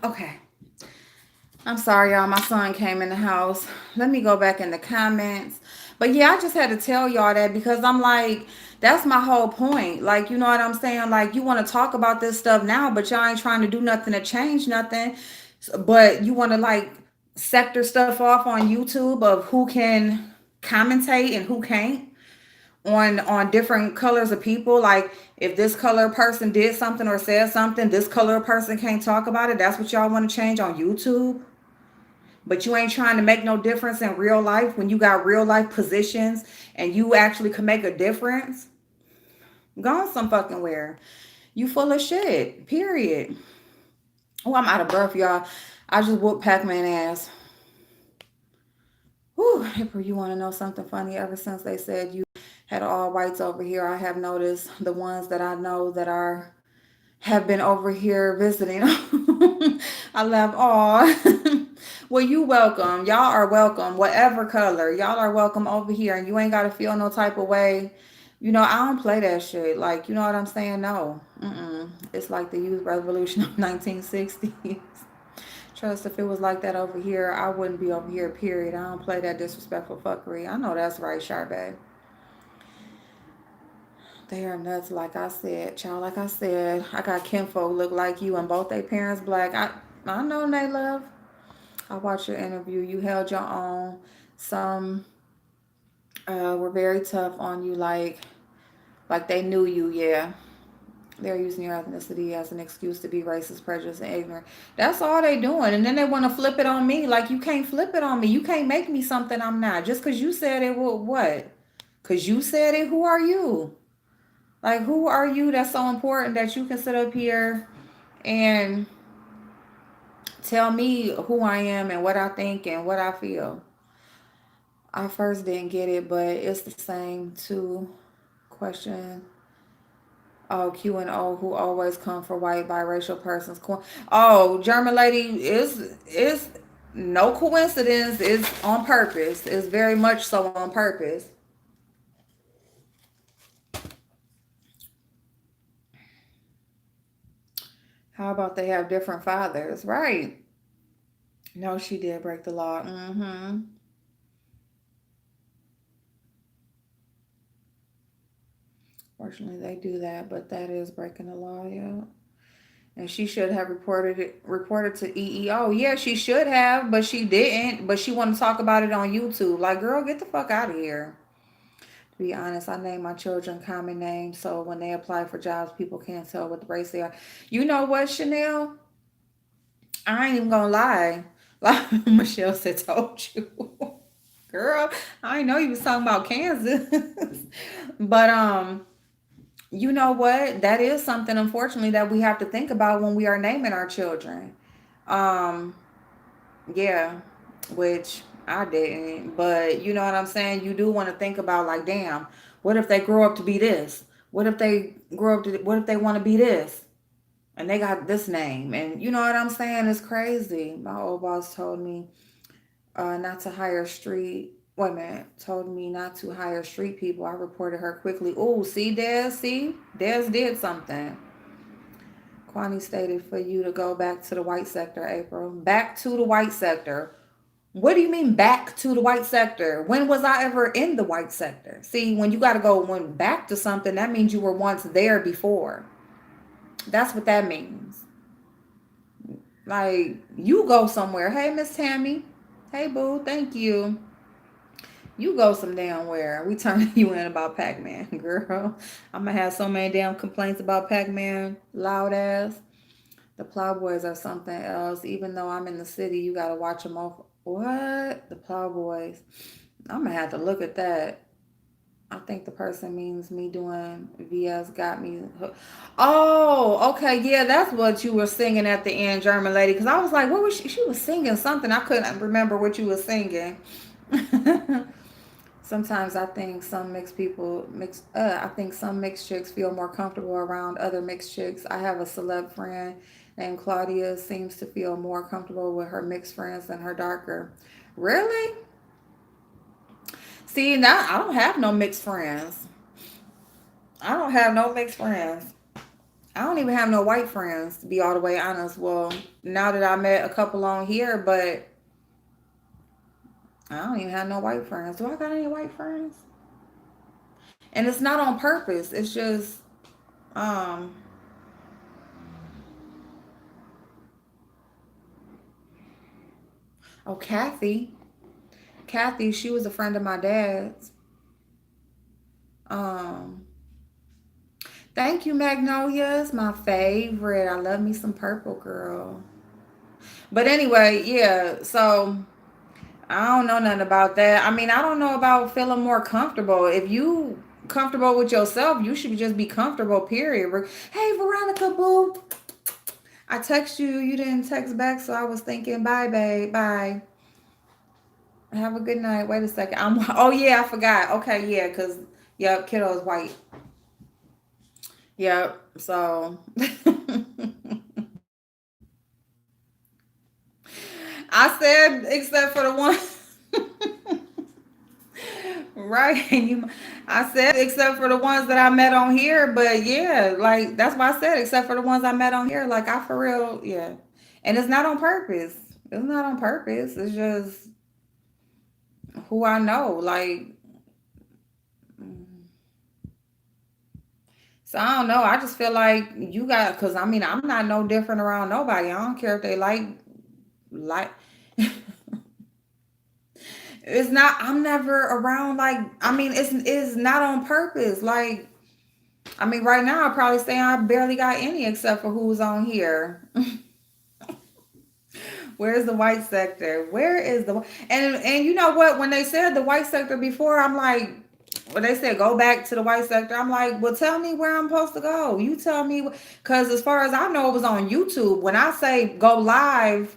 okay. I'm sorry, y'all. My son came in the house. Let me go back in the comments. But yeah, I just had to tell y'all that because I'm like, that's my whole point. Like, you know what I'm saying? Like, you want to talk about this stuff now, but y'all ain't trying to do nothing to change nothing. But you want to like sector stuff off on YouTube of who can commentate and who can't on different colors of people. Like, if this color person did something or said something, this color person can't talk about it. That's what y'all want to change on YouTube. But you ain't trying to make no difference in real life when you got real life positions and you actually can make a difference. Go on some fucking where. You full of shit. Period. Oh, I'm out of breath, y'all. I just whooped Pac-Man ass. Whew, April, you want to know something funny? Ever since they said you had all whites over here, I have noticed the ones that I know that have been over here visiting. I laugh. Oh, well, you welcome. Y'all are welcome. Whatever color, y'all are welcome over here, and you ain't gotta feel no type of way. I don't play that shit. Like, you know what I'm saying? No. It's like the youth revolution of 1960s. Trust, if it was like that over here, I wouldn't be over here, period. I don't play that disrespectful fuckery. I know that's right, Charbet. They are nuts, like I said, child. Like I said, I got kinfolk look like you, and both their parents black. I know they love. I watched your interview. You held your own. Some were very tough on you, like they knew you. Yeah, they're using your ethnicity as an excuse to be racist, prejudiced, and ignorant. That's all they doing, and then they want to flip it on me. Like, you can't flip it on me. You can't make me something I'm not. Just because you said it, what? Because you said it. Who are you? Like, who are you that's so important that you can sit up here and tell me who I am and what I think and what I feel? I first didn't get it, but it's the same two question. Oh, Q and O, who always come for white biracial persons. Oh, German lady is no coincidence. It's on purpose. It's very much so on purpose. How about they have different fathers? Right. No, she did break the law. Mm-hmm. Fortunately, they do that, but that is breaking the law, yeah. And she should have reported to EEO. Yeah, she should have, but she didn't. But she wanted to talk about it on YouTube. Like, girl, get the fuck out of here. To be honest, I name my children common names, so when they apply for jobs, people can't tell what race they are. You know what, Chanel? I ain't even gonna lie. Like Michelle said, told you. Girl, I know you was talking about Kansas. But you know what? That is something, unfortunately, that we have to think about when we are naming our children. Um, yeah, which I didn't, but you know what I'm saying? You do want to think about, like, damn, what if they grow up to be this? What if they grow up to, what if they want to be this? And they got this name. And you know what I'm saying? It's crazy. My old boss told me not to hire street women, told me not to hire street people. I reported her quickly. Oh, see, Des, see? Des did something. Kwani stated for you to go back to the white sector, April. Back to the white sector. What do you mean back to the white sector? When was I ever in the white sector? See, when you got to go back to something, that means you were once there before. That's what that means. Like, you go somewhere. Hey, Miss Tammy. Hey, boo. Thank you. You go some damn where. We turning you in about Pac-Man, girl. I'm going to have so many damn complaints about Pac-Man. Loud ass. The Plowboys are something else. Even though I'm in the city, you got to watch them off. What? The Plowboys. I'm going to have to look at that. I think the person means me doing VS got me. Oh, okay. Yeah, that's what you were singing at the end, German lady. Because I was like, what was she? She was singing something. I couldn't remember what you were singing. Sometimes I think some mixed people I think some mixed chicks feel more comfortable around other mixed chicks. I have a celeb friend named Claudia, seems to feel more comfortable with her mixed friends than her darker. Really? See, now I don't have no mixed friends. I don't have no mixed friends. I don't even have no white friends, to be all the way honest. Well, now that I met a couple on here, but I don't even have no white friends. Do I got any white friends? And it's not on purpose. It's just, um, oh, Kathy. Kathy, she was a friend of my dad's. Um, Thank you, Magnolias. My favorite. I love me some purple, girl. But anyway, yeah. So I don't know nothing about that. I mean, I don't know about feeling more comfortable. If you comfortable with yourself, you should just be comfortable, period. Hey, Veronica, boo. I text you. You didn't text back, so I was thinking, bye, babe. Bye. Have a good night. Wait a second. Oh, yeah, I forgot. Okay, yeah, because, yep, kiddo is white. Yep. So I said, except for the one. Right. I said, except for the ones that I met on here. But yeah, like, that's why I said, except for the ones I met on here. Like, I for real, yeah. And it's not on purpose. It's not on purpose. It's just who I know. Like, so I don't know. I just feel like you got, because I mean, I'm not no different around nobody. I don't care if they like, it's not, I'm never around, like, I mean, it's not on purpose. Like, I mean, right now, I probably say I barely got any except for who's on here. Where's the white sector? Where is the, and you know what? When they said the white sector before, I'm like, When they said go back to the white sector, I'm like, well, tell me where I'm supposed to go. You tell me, because as far as I know, it was on YouTube. When I say go live,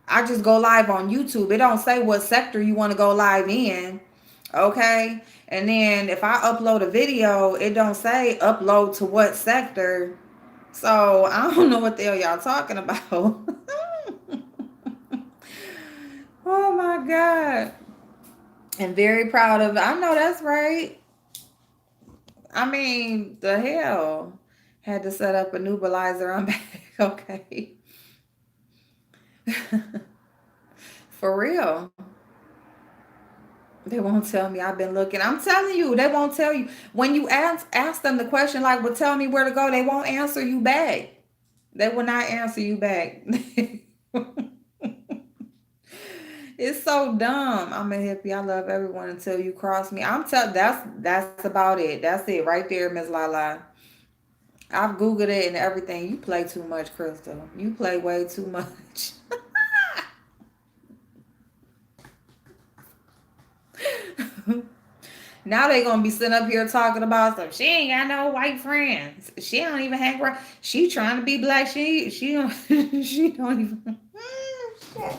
I just go live on YouTube. It don't say what sector you want to go live in. Okay. And then if I upload a video, it don't say upload to what sector. So I don't know what the hell y'all talking about. Oh my God. And very proud of it. I know that's right. I mean, the hell. Had to set up a nebulizer. I'm back. Okay. For real. They won't tell me. I've been looking. I'm telling you, they won't tell you. When you ask them the question like, well, tell me where to go, they won't answer you back. They will not answer you back. It's so dumb. I'm a hippie. I love everyone until you cross me. I'm tell that's about it. That's it right there, Miss Lala. I've Googled it and everything. You play too much, Crystal. You play way too much. Now they gonna be sitting up here talking about stuff. She ain't got no white friends. She don't even hang around. She trying to be black. She don't she don't even. Shit.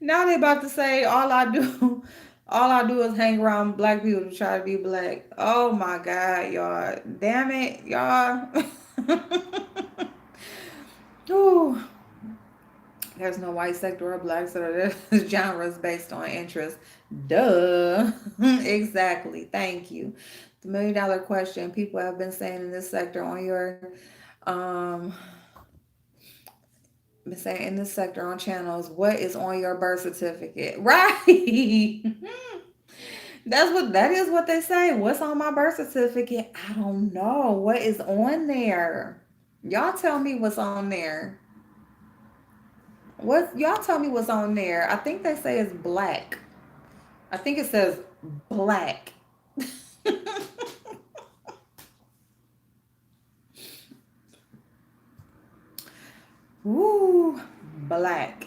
Now they about to say all I do is hang around black people to try to be black. Oh my God, y'all. Damn it, y'all. Ooh. There's no white sector or black sector. There's genres based on interest. Duh. Exactly. Thank you. The $1 million question. People have been saying in this sector on your um been saying in this sector on channels, what is on your birth certificate? Right. That is what they say. What's on my birth certificate? I don't know. What is on there? Y'all tell me what's on there. What y'all tell me what's on there? I think they say it's black. I think it says black. Woo, black.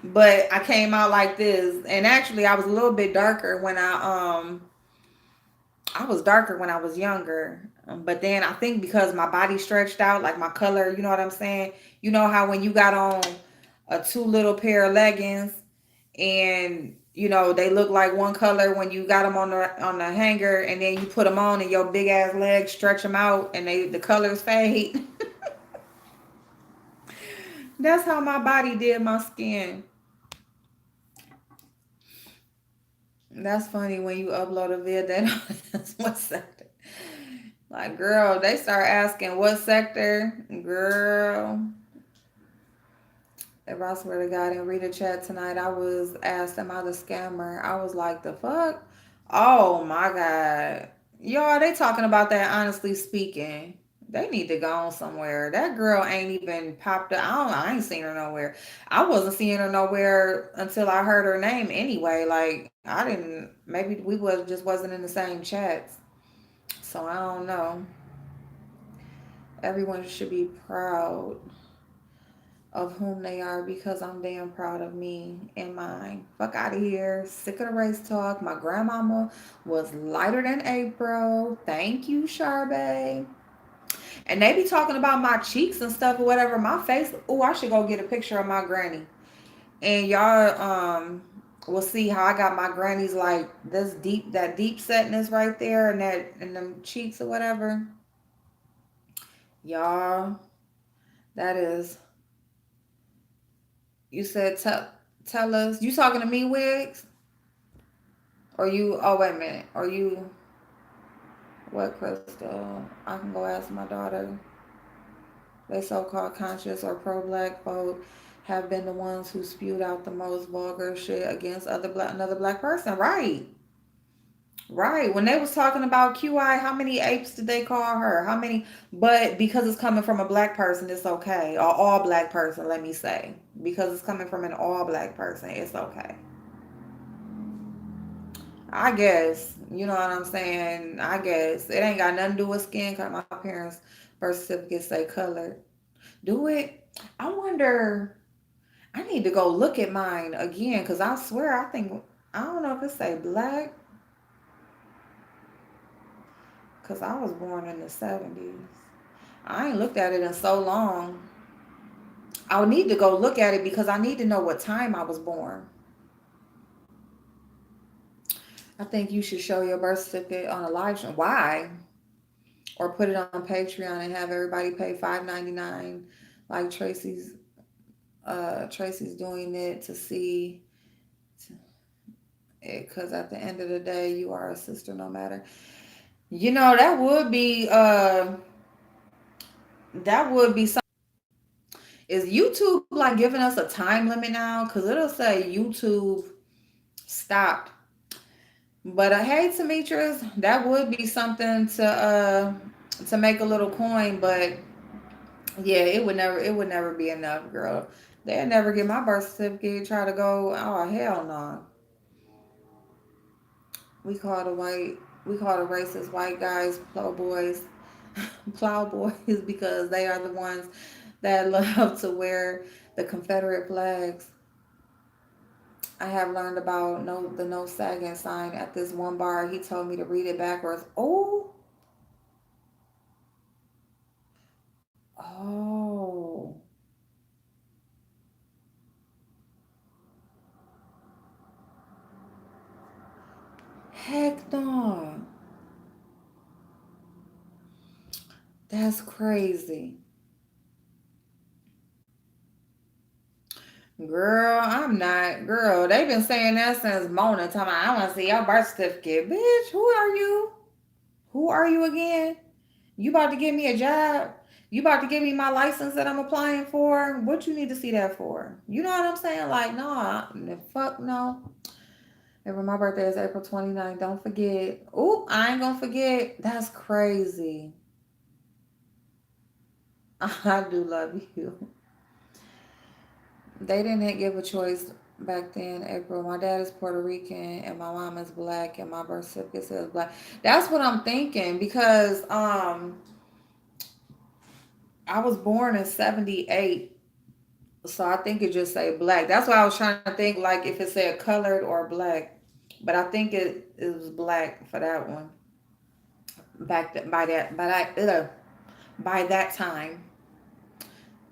But I came out like this, and actually, I was a little bit darker when I was darker when I was younger. But then I think because my body stretched out, like my color, you know what I'm saying? You know how when you got on a two little pair of leggings and they look like one color when you got them on the hanger, and then you put them on and your big ass legs stretch them out and the colors fade. That's how my body did my skin. That's funny when you upload a vid that what sector. Like, girl, they start asking what sector. Girl, if I swear to God, in Rita chat tonight, I was asked, am I the scammer? I was like, the fuck? Oh my God. Y'all, they talking about that honestly speaking. They need to go on somewhere. That girl ain't even popped up. I ain't seen her nowhere. I wasn't seeing her nowhere until I heard her name anyway. Like, I didn't, maybe we was just wasn't in the same chats. So I don't know. Everyone should be proud of whom they are because I'm damn proud of me and mine. Fuck out of here. Sick of the race talk. My grandmama was lighter than April. Thank you, Charbe. And they be talking about my cheeks and stuff or whatever. My face. Oh, I should go get a picture of my granny. And y'all will see how I got my granny's like this deep, that deep setness right there and that and them cheeks or whatever. Y'all, that is. You said tell us. You talking to me, Wigs? Or you? Oh wait a minute. Are you what, Crystal? I can go ask my daughter. They so-called conscious or pro-black folk have been the ones who spewed out the most vulgar shit against another black person. Right. Right. When they was talking about QI, how many apes did they call her? How many? But because it's coming from a black person, it's okay. Or all black person, let me say. Because it's coming from an all black person, it's okay. I guess. You know what I'm saying? I guess. It ain't got nothing to do with skin because my parents' birth certificates say colored. Do it? I wonder. I need to go look at mine again because I swear I don't know if it say black, because I was born in the 70s. I ain't looked at it in so long. I would need to go look at it because I need to know what time I was born. I think you should show your birth certificate on a live stream. Why? Or put it on Patreon and have everybody pay $5.99 like Tracy's doing it to see it, because at the end of the day you are a sister no matter. That would be something. Is YouTube like giving us a time limit now? Because it'll say YouTube stopped. But hey, Demetrius, that would be something to make a little coin. But yeah, it would never be enough, girl. They'll never get my birth certificate. Try to go. Oh hell no. We call the racist white guys plowboys, plowboys because they are the ones that love to wear the Confederate flags. I have learned about the no sagging sign at this one bar. He told me to read it backwards. Oh, oh, heck no. That's crazy. Girl, I'm not. Girl, they've been saying that since Mona. Talking about, I want to see your birth certificate. Bitch, who are you? Who are you again? You about to give me a job? You about to give me my license that I'm applying for? What you need to see that for? You know what I'm saying? Like, no, fuck no. Remember, my birthday is April 29th. Don't forget. Oop, I ain't gonna forget. That's crazy. I do love you. They didn't give a choice back then, April. My dad is Puerto Rican and my mom is black and my birth certificate says black. That's what I'm thinking because I was born in 78. So I think it just say black. That's why I was trying to think like if it said colored or black. But I think it was black for that one. By that time.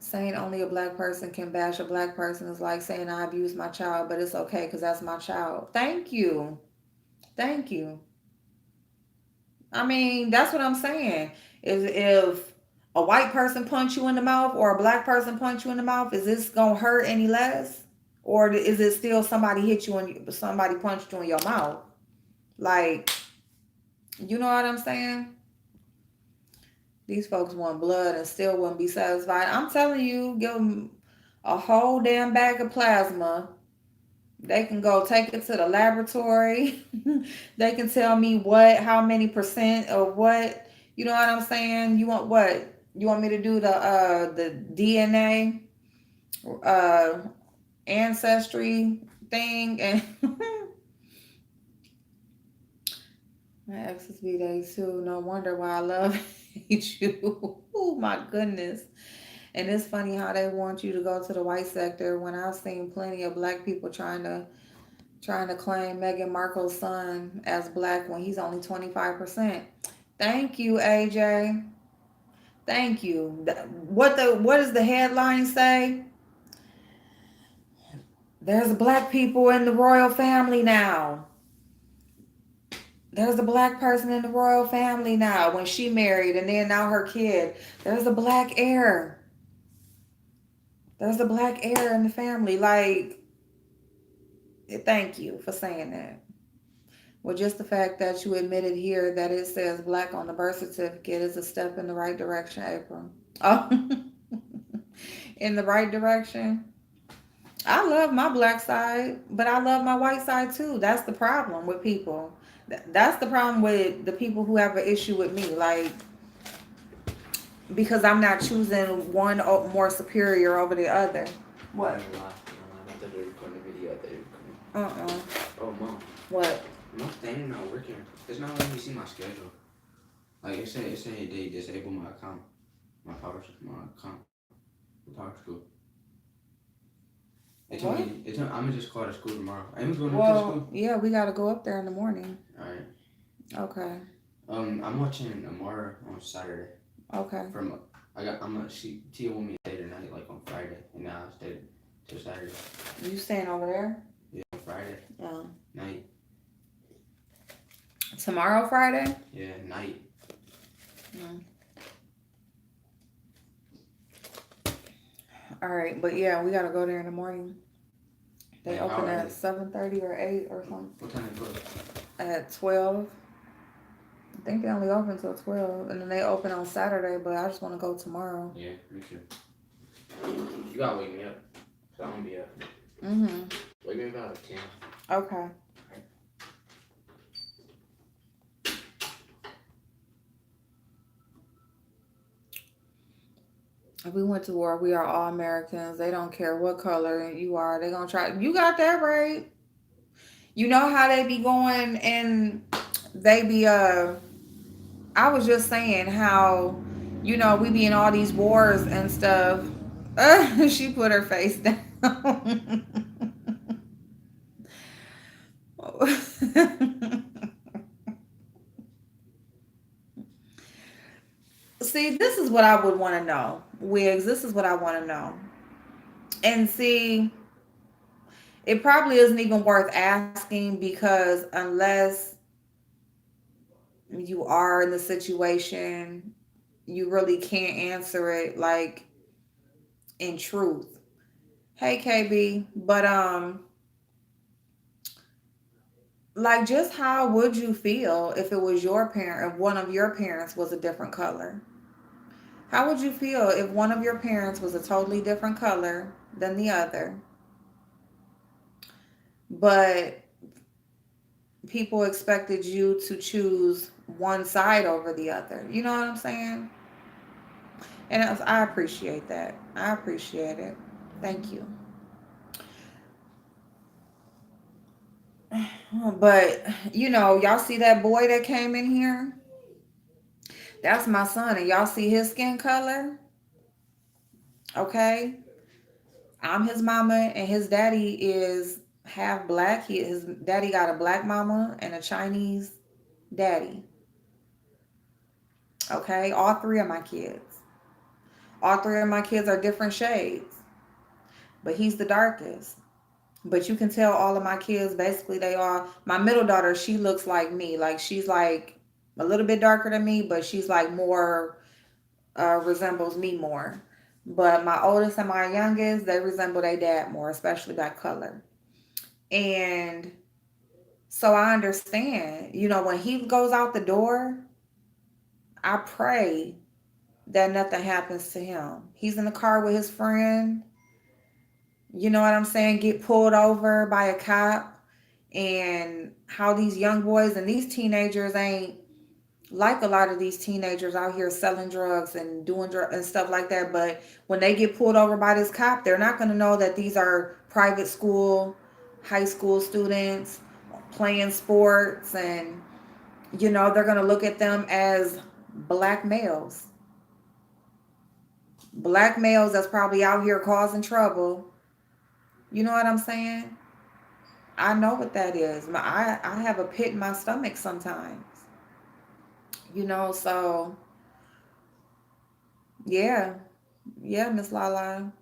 Saying only a black person can bash a black person is like saying I abused my child, but it's okay because that's my child. Thank you. Thank you. I mean, that's what I'm saying. Is if a white person punch you in the mouth or a black person punch you in the mouth, is this gonna hurt any less? Or is it still somebody hit you and somebody punched you in your mouth? Like, you know what I'm saying? These folks want blood and still wouldn't be satisfied. I'm telling you, give them a whole damn bag of plasma. They can go take it to the laboratory. They can tell me how many percent of what. You know what I'm saying? You want what? You want me to do the DNA uh ancestry thing and my exes be there too. No wonder why I love hate you. Oh my goodness. And it's funny how they want you to go to the white sector when I've seen plenty of black people trying to claim Meghan Markle's son as black when he's only 25%. Thank you, AJ. Thank you. What does the headline say? There's black people in the royal family now. There's a black person in the royal family now when she married and then now her kid. There's a black heir. There's a black heir in the family. Like, thank you for saying that. Well, just the fact that you admitted here that it says black on the birth certificate is a step in the right direction, April. Oh, in the right direction. I love my black side, but I love my white side too. That's the problem with people. That's the problem with the people who have an issue with me. Like, because I'm not choosing one more superior over the other. What? I thought they were recording a video. I thought they were recording. Uh-uh. Oh, Mom. What? My thing not working. It's not letting me see my schedule. Like, it said they disabled my account. My account. The power school. What? I'm gonna just call the school tomorrow. Ain't we going up to the Well, school? yeah, we got to go up there in the morning. All right. Okay. I'm watching Amara on Saturday. Okay. From I'm gonna Tia want me to stay tonight, like on Friday, and now I stayed till Saturday. You staying over there? Yeah, Friday night. Tomorrow, Friday? Yeah, night. Mm. All right, but yeah, we gotta go there in the morning. They Like, how open early? at 7:30 or 8 or something. What time they close? At 12. I think they only open till 12, and then they open on Saturday. But I just want to go tomorrow. Yeah, me too. You gotta wake me up, so I'm gonna be up. Mhm. Wake me up about 10. Okay. We went to war. We are all Americans. They don't care what color you are. They gonna try. You got that right. You know how they be going and they be I was just saying how, we be in all these wars and stuff. She put her face down. See, this is what I would want to know. Wigs, this is what I want to know. And see, it probably isn't even worth asking because unless you are in the situation, you really can't answer it like in truth. Hey KB, but like just how would you feel if it was your parent, if one of your parents was a different color? How would you feel if one of your parents was a totally different color than the other, but people expected you to choose one side over the other? You know what I'm saying? And I appreciate that. I appreciate it. Thank you. But, y'all see that boy that came in here? That's my son. And y'all see his skin color? Okay. I'm his mama, and his daddy is half black. His daddy got a black mama and a Chinese daddy. Okay. All three of my kids. All three of my kids are different shades, but he's the darkest. But you can tell all of my kids, basically, they are. My middle daughter, she looks like me. Like, she's like a little bit darker than me, but she's like more, resembles me more. But my oldest and my youngest, they resemble their dad more, especially by color. And so I understand, when he goes out the door, I pray that nothing happens to him. He's in the car with his friend, you know what I'm saying, get pulled over by a cop. And how these young boys and these teenagers ain't like a lot of these teenagers out here selling drugs and doing drugs and stuff like that. But when they get pulled over by this cop, they're not going to know that these are private school, high school students playing sports. And, they're going to look at them as black males. Black males that's probably out here causing trouble. You know what I'm saying? I know what that is. I have a pit in my stomach sometimes. So yeah. Yeah, Miss Lala.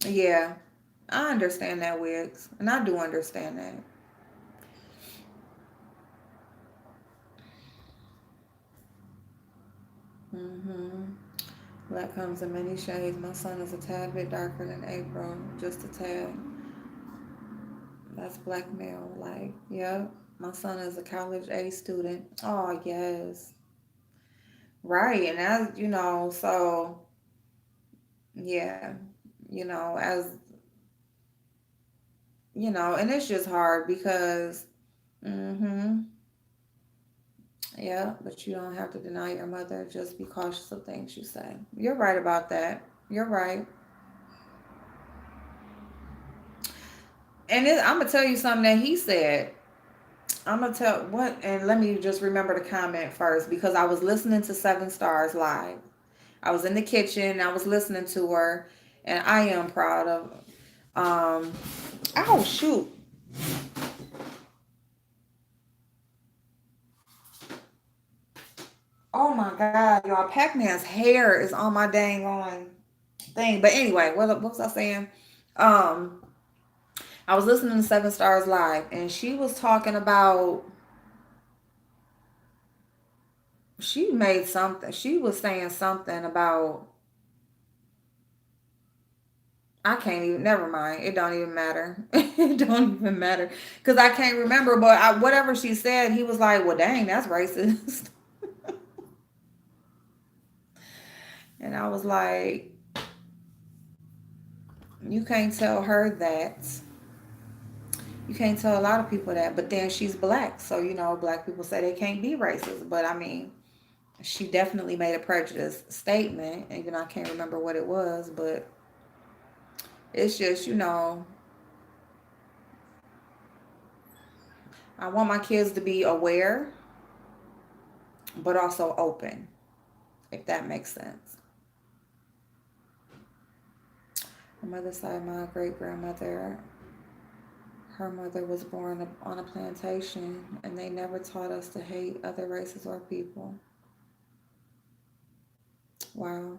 Yeah. I understand that, Wigs. And I do understand that. Mm-hmm. Black comes in many shades. My son is a tad bit darker than April. Just a tad. That's blackmail. Like, yep. My son is a college A student. Oh, yes. Right. And as so yeah, as and it's just hard because mm-hmm. Yeah, but you don't have to deny your mother. Just be cautious of things you say. You're right about that. You're right. And I'm gonna tell you something that he said. I'm gonna tell what, and let me just remember the comment first because I was listening to Seven Stars live. I was in the kitchen, I was listening to her, and I am proud of. Um, oh shoot! Oh my God, y'all! Pac-Man's hair is on my dang on thing. But anyway, what was I saying? Um, I was listening to Seven Stars live, and she was talking about. She made something. She was saying something about. I can't even. Never mind. It don't even matter. It don't even matter because I can't remember. But whatever she said, he was like, "Well, dang, that's racist," and I was like, "You can't tell her that. You can't tell a lot of people that." But then she's black, so black people say they can't be racist. But I mean, she definitely made a prejudice statement. Even I can't remember what it was, but it's just I want my kids to be aware, but also open, if that makes sense. My mother's side, my great grandmother, her mother was born on a plantation, and they never taught us to hate other races or people. Wow.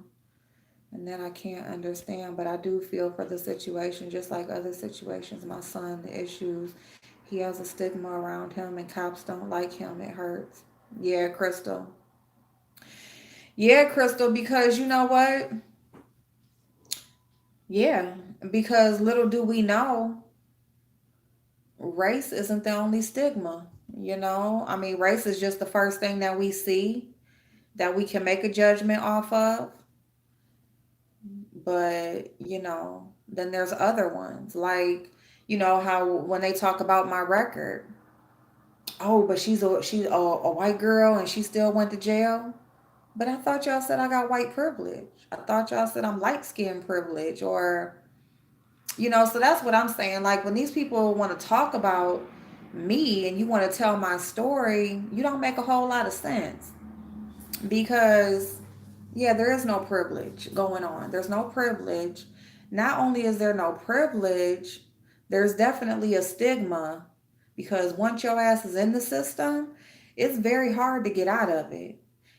And that I can't understand, but I do feel for the situation, just like other situations. My son, the issues, he has a stigma around him, and cops don't like him. It hurts. Yeah, Crystal. Yeah, Crystal, because you know what? Yeah, because little do we know, race isn't the only stigma. I mean, race is just the first thing that we see that we can make a judgment off of. But then there's other ones, like how when they talk about my record, oh, but she's a white girl and she still went to jail. But I thought y'all said I got white privilege. I thought y'all said I'm light skin privilege, or so that's what I'm saying. Like when these people want to talk about me and you want to tell my story, you don't make a whole lot of sense because yeah, there is no privilege going on. There's no privilege. Not only is there no privilege, there's definitely a stigma because once your ass is in the system, it's very hard to get out of it.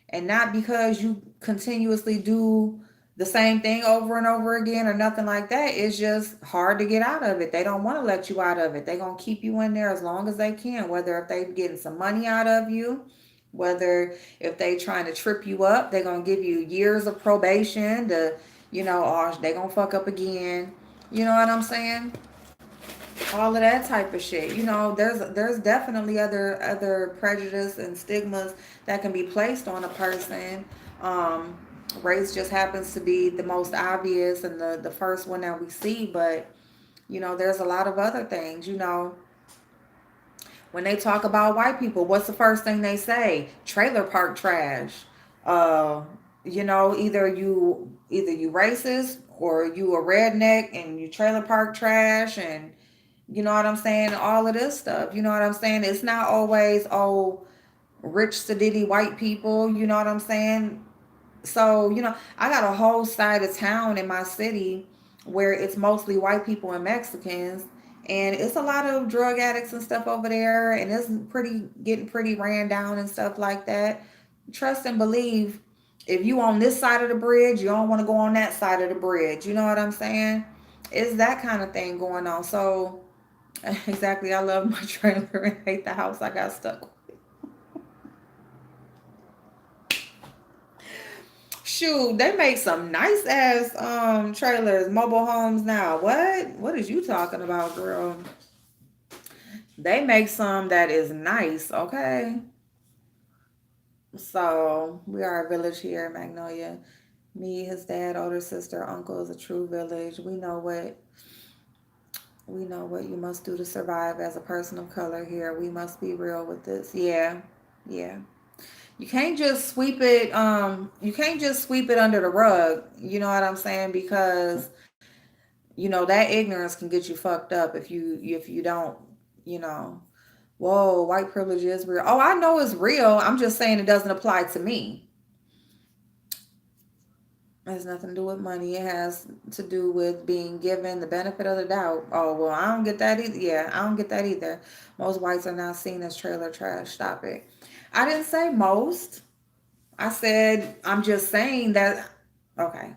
And not because you continuously do the same thing over and over again or nothing like that. It's just hard to get out of it. They don't want to let you out of it. They're going to keep you in there as long as they can, whether if they're getting some money out of you, whether if they trying to trip you up, they're gonna give you years of probation to, or they gonna fuck up again. You know what I'm saying? All of that type of shit. There's definitely other prejudice and stigmas that can be placed on a person. Um, Race just happens to be the most obvious and the first one that we see, but there's a lot of other things. When they talk about white people, what's the first thing they say? Trailer park trash. Uh, either you racist or you a redneck and you trailer park trash, and you know what I'm saying? All of this stuff. You know what I'm saying? It's not always rich sedity white people, you know what I'm saying? So, I got a whole side of town in my city where it's mostly white people and Mexicans. And it's a lot of drug addicts and stuff over there. And it's getting pretty ran down and stuff like that. Trust and believe, if you on this side of the bridge, you don't want to go on that side of the bridge. You know what I'm saying? It's that kind of thing going on. So, exactly, I love my trailer and hate the house I got stuck. Shoot, they make some nice ass trailers, mobile homes now. What? What is you talking about, girl? They make some that is nice, okay? So we are a village here in Magnolia. Me, his dad, older sister, uncle is a true village. We know what you must do to survive as a person of color here. We must be real with this. Yeah. Yeah. You can't just sweep it under the rug. You know what I'm saying? Because that ignorance can get you fucked up if you don't, you know. Whoa, white privilege is real. Oh, I know it's real. I'm just saying it doesn't apply to me. It has nothing to do with money. It has to do with being given the benefit of the doubt. Oh, well, I don't get that either. Yeah, I don't get that either. Most whites are now seen as trailer trash. Stop it. I didn't say most. I said, I'm just saying that. Okay.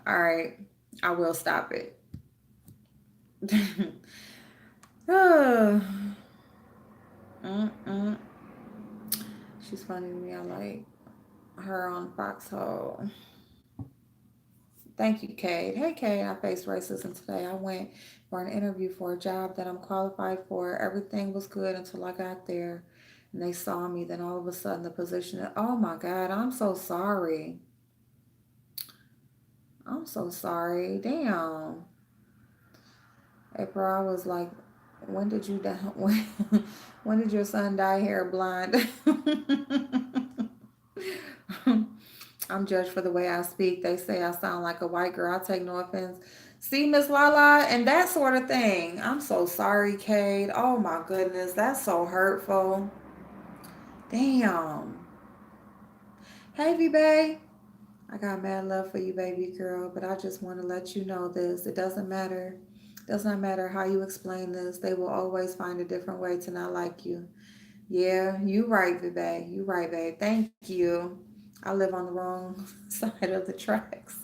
All right. I will stop it. Mm-mm. She's funny to me. I like her on Foxhole. Thank you, Kate. Hey, Kate. I faced racism today. I went for an interview for a job that I'm qualified for. Everything was good until I got there and they saw me. Then all of a sudden, the position. Oh my God. I'm so sorry. I'm so sorry. Damn. April, I was like, when did you die? When did your son die hair blind? I'm judged for the way I speak. They say I sound like a white girl. I take no offense. See, Miss Lala, and that sort of thing. I'm so sorry, Kate. Oh my goodness, that's so hurtful. Damn. Hey, V-Bay. I got mad love for you, baby girl, but I just want to let you know this. It doesn't matter. It does not matter how you explain this. They will always find a different way to not like you. Yeah, you right, V-Bay. You right, babe. Thank you. I live on the wrong side of the tracks.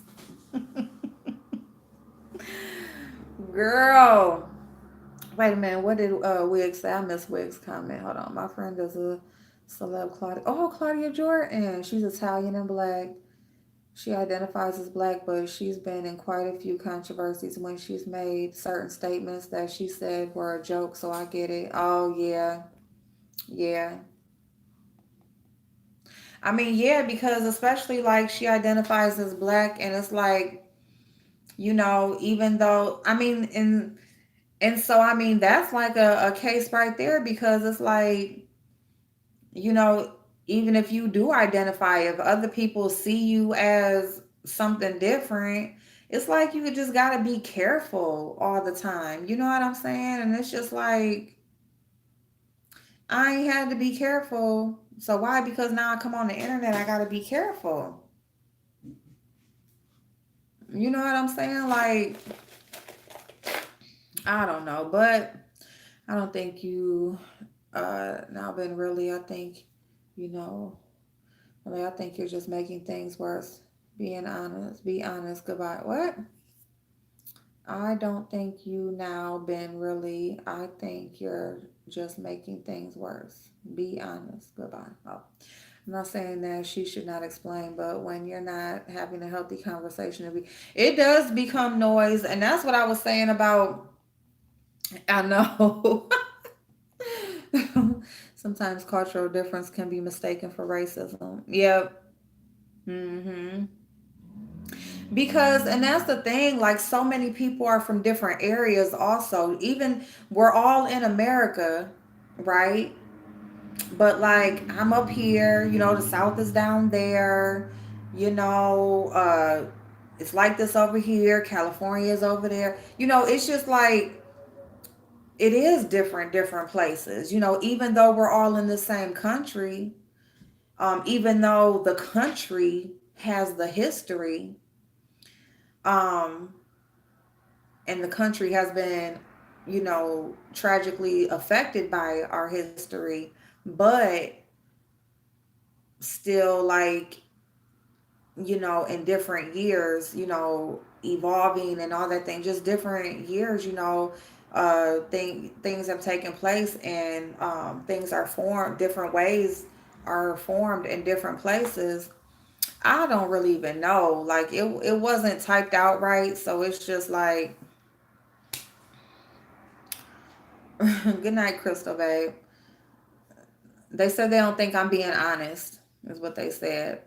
Girl. Wait a minute. What did Wiggs say? I missed Wiggs' comment. Hold on. My friend is a celeb, Claudia. Oh, Claudia Jordan. She's Italian and black. She identifies as black, but she's been in quite a few controversies when she's made certain statements that she said were a joke. So I get it. Oh, yeah. Yeah. I mean, yeah, because especially like she identifies as black, and it's like, even though, I mean, and so, I mean, that's like a case right there because it's like, you know, even if you do identify, if other people see you as something different, it's like you just got to be careful all the time. You know what I'm saying? And it's just like, I ain't had to be careful. So why? Because now I come on the internet, I got to be careful. You know what I'm saying? Like, I don't know, but I don't think you now been really, I think, you know, I think you're just making things worse. Being honest, be honest. Goodbye. What? I don't think you now been really. I think you're just making things worse. Be honest. Goodbye. Oh, I'm not saying that she should not explain, but when you're not having a healthy conversation, it does become noise, and that's what I was saying about. I know. Sometimes cultural difference can be mistaken for racism. Yep. Hmm. Because, and that's the thing, like so many people are from different areas also. Even we're all in America, right? But like I'm up here, the South is down there, you know, it's like this over here, California is over there. It's just like it is different places. Even though we're all in the same country, even though the country has the history, um, and the country has been, tragically affected by our history, but still, like, in different years, evolving and all that thing, just different years, things have taken place, and things are formed different ways, are formed in different places. I don't really even know. Like it wasn't typed out right, so it's just like, good night, Crystal, babe. They said they don't think I'm being honest, is what they said.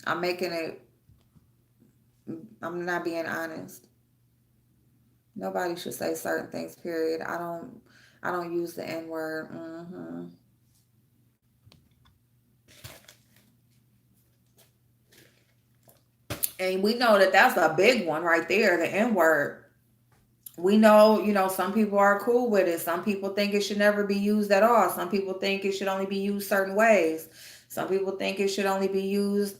I'm making it. I'm not being honest. Nobody should say certain things. Period. I don't. I don't use the N word. And we know that that's a big one right there. The N word. We know, some people are cool with it. Some people think it should never be used at all. Some people think it should only be used certain ways. Some people think it should only be used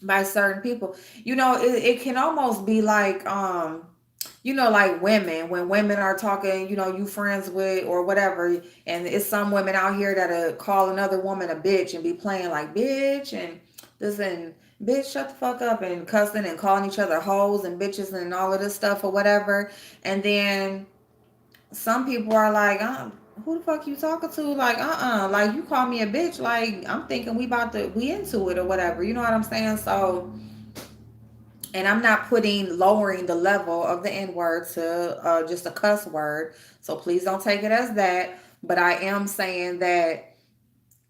by certain people. It can almost be like like women, when women are talking, you friends with or whatever, and it's some women out here that call another woman a bitch and be playing like bitch and this and bitch shut the fuck up and cussing and calling each other hoes and bitches and all of this stuff or whatever. And then some people are like, who the fuck you talking to? Like, like you call me a bitch, like I'm thinking we into it or whatever. You know what I'm saying? So, and I'm not lowering the level of the N word to just a cuss word. So please don't take it as that. But I am saying that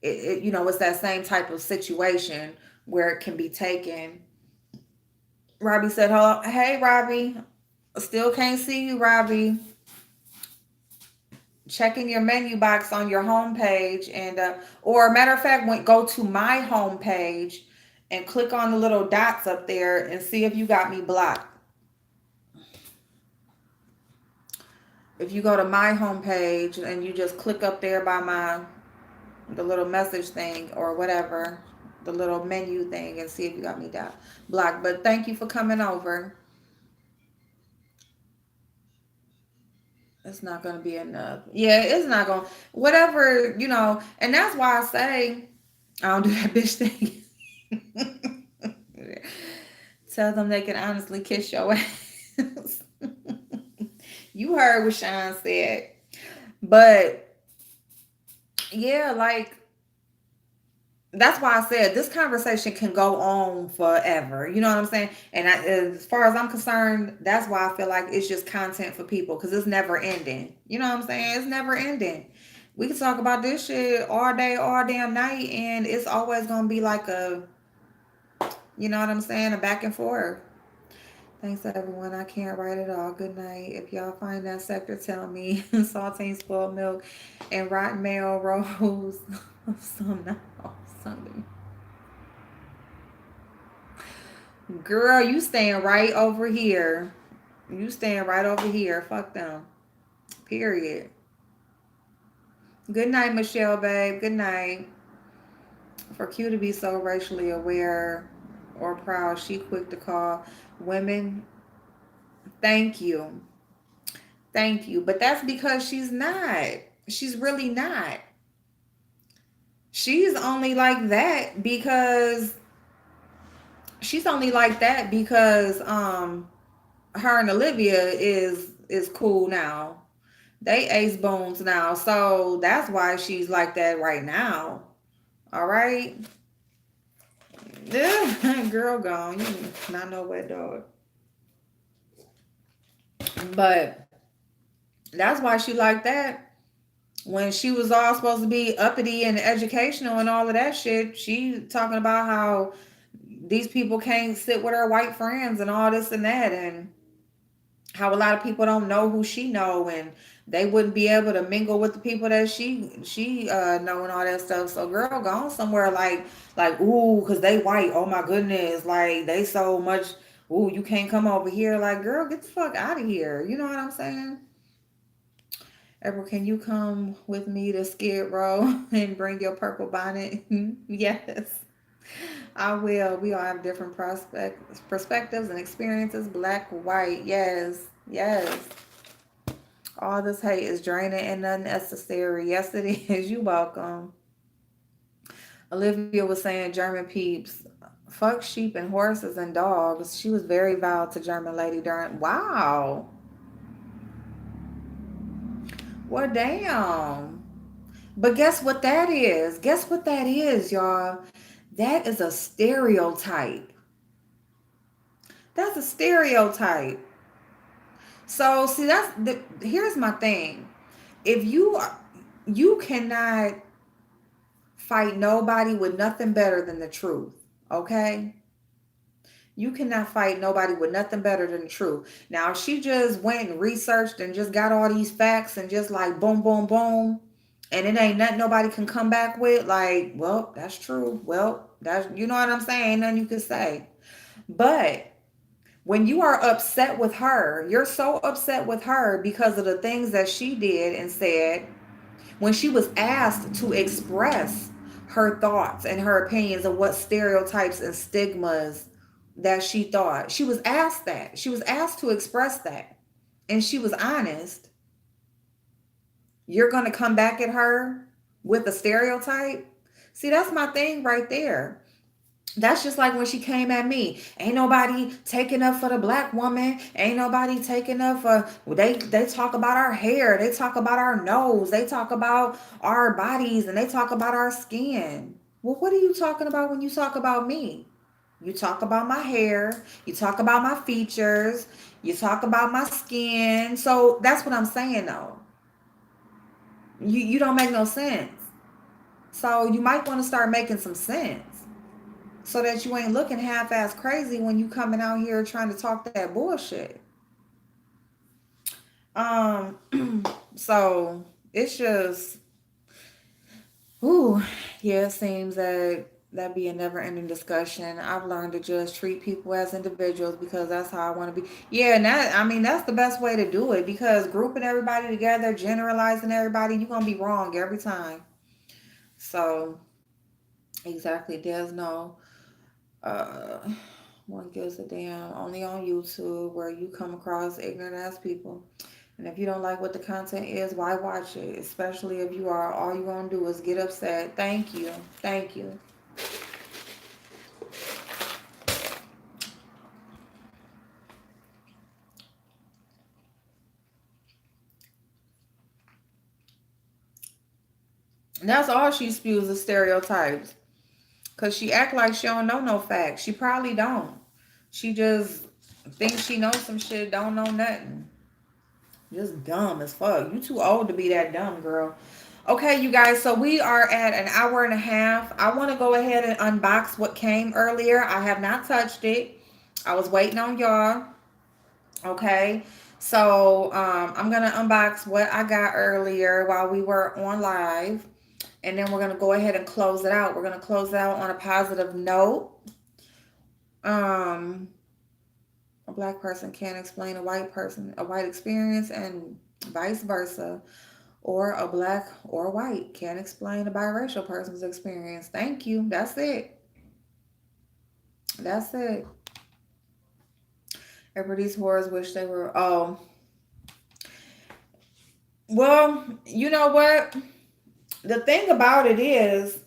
it's that same type of situation where it can be taken. Robbie said, hello. Hey, Robbie. Still can't see you, Robbie. Checking your menu box on your homepage, and or matter of fact, go to my homepage and click on the little dots up there and see if you got me blocked. If you go to my homepage and you just click up there by the little message thing or whatever, the little menu thing, and see if you got me blocked. But thank you for coming over. It's not gonna be enough. Yeah, it's not gonna. Whatever, and that's why I say I don't do that bitch thing. Tell them they can honestly kiss your ass. You heard what Sean said. But yeah, like that's why I said this conversation can go on forever. You know what I'm saying? And as far as I'm concerned, that's why I feel like it's just content for people, because it's never ending. You know what I'm saying? It's never ending. We can talk about this shit all day, all damn night, and it's always gonna be like you know what I'm saying, a back and forth. Thanks everyone. I can't write it all. Good night. If y'all find that sector, tell me. Saltine spoiled milk and rotten mayo rolls of something. Girl, you staying right over here. You staying right over here. Fuck them. Period. Good night, Michelle, babe. Good night. For Q to be so racially aware or proud, she quick to call women. Thank you. Thank you. But that's because she's not. She's really not. She's only like that because her and Olivia is cool now. They ace bones now. So that's why she's like that right now. All right. Girl gone. You not know wet dog. But that's why she like that. When she was all supposed to be uppity and educational and all of that shit, she talking about how these people can't sit with her white friends and all this and that, and how a lot of people don't know who she know, and they wouldn't be able to mingle with the people that she know and all that stuff. So girl, go on somewhere like ooh, because they white. Oh my goodness, like they so much. Ooh, you can't come over here. Like girl, get the fuck out of here. You know what I'm saying? April, can you come with me to Skid Row and bring your purple bonnet? Yes, I will. We all have different perspectives and experiences. Black, white. Yes, yes. All this hate is draining and unnecessary. Yes, it is. You welcome. Olivia was saying German peeps. Fuck sheep and horses and dogs. She was very vowed to German lady during. Wow. Well, damn. But guess what that is? Guess what that is, y'all? That is a stereotype. That's a stereotype. So see, here's my thing. If you cannot fight nobody with nothing better than the truth, okay? You cannot fight nobody with nothing better than the truth. Now, if she just went and researched and just got all these facts and just like boom, boom, boom, and it ain't nothing nobody can come back with, like, well, that's true. Well, that's, you know what I'm saying? Ain't nothing you can say. But When you are upset with her, you're so upset with her because of the things that she did and said when she was asked to express her thoughts and her opinions of what stereotypes and stigmas that she thought. She was asked that. She was asked to express that. And she was honest. You're going to come back at her with a stereotype? See, that's my thing right there. That's just like when she came at me. Ain't nobody taking up for the black woman. Ain't nobody taking up for. Well, they talk about our hair. They talk about our nose. They talk about our bodies, and they talk about our skin. Well, what are you talking about when you talk about me? You talk about my hair. You talk about my features. You talk about my skin. So that's what I'm saying, though. You don't make no sense. So you might want to start making some sense, so that you ain't looking half-ass crazy when you coming out here trying to talk that bullshit. Um, so it's just, ooh, yeah, it seems that be a never-ending discussion. I've learned to just treat people as individuals because that's how I want to be. Yeah, and that, I mean, that's the best way to do it, because grouping everybody together, generalizing everybody, you're gonna be wrong every time. So exactly, there's no uh one gives a damn. Only on YouTube, where you come across ignorant ass people. And if you don't like what the content is, why watch it? Especially if you are, all you gonna do is get upset. Thank you. Thank you. And that's all she spews is stereotypes. Cause she act like she don't know no facts. She probably don't. She just thinks she knows some shit, don't know nothing. Just dumb as fuck. You too old to be that dumb, girl. Okay, you guys, so we are at an hour and a half. I want to go ahead and unbox what came earlier. I have not touched it. I was waiting on y'all. Okay, so I'm gonna unbox what I got earlier while we were on live, and then we're gonna go ahead and close it out. We're gonna close it out on a positive note. Um, a black person can't explain a white experience, and vice versa. Or a black or white can't explain a biracial person's experience. Thank you. That's it. That's it. Everybody's horrors wish they were. Oh, well, you know what? The thing about it is,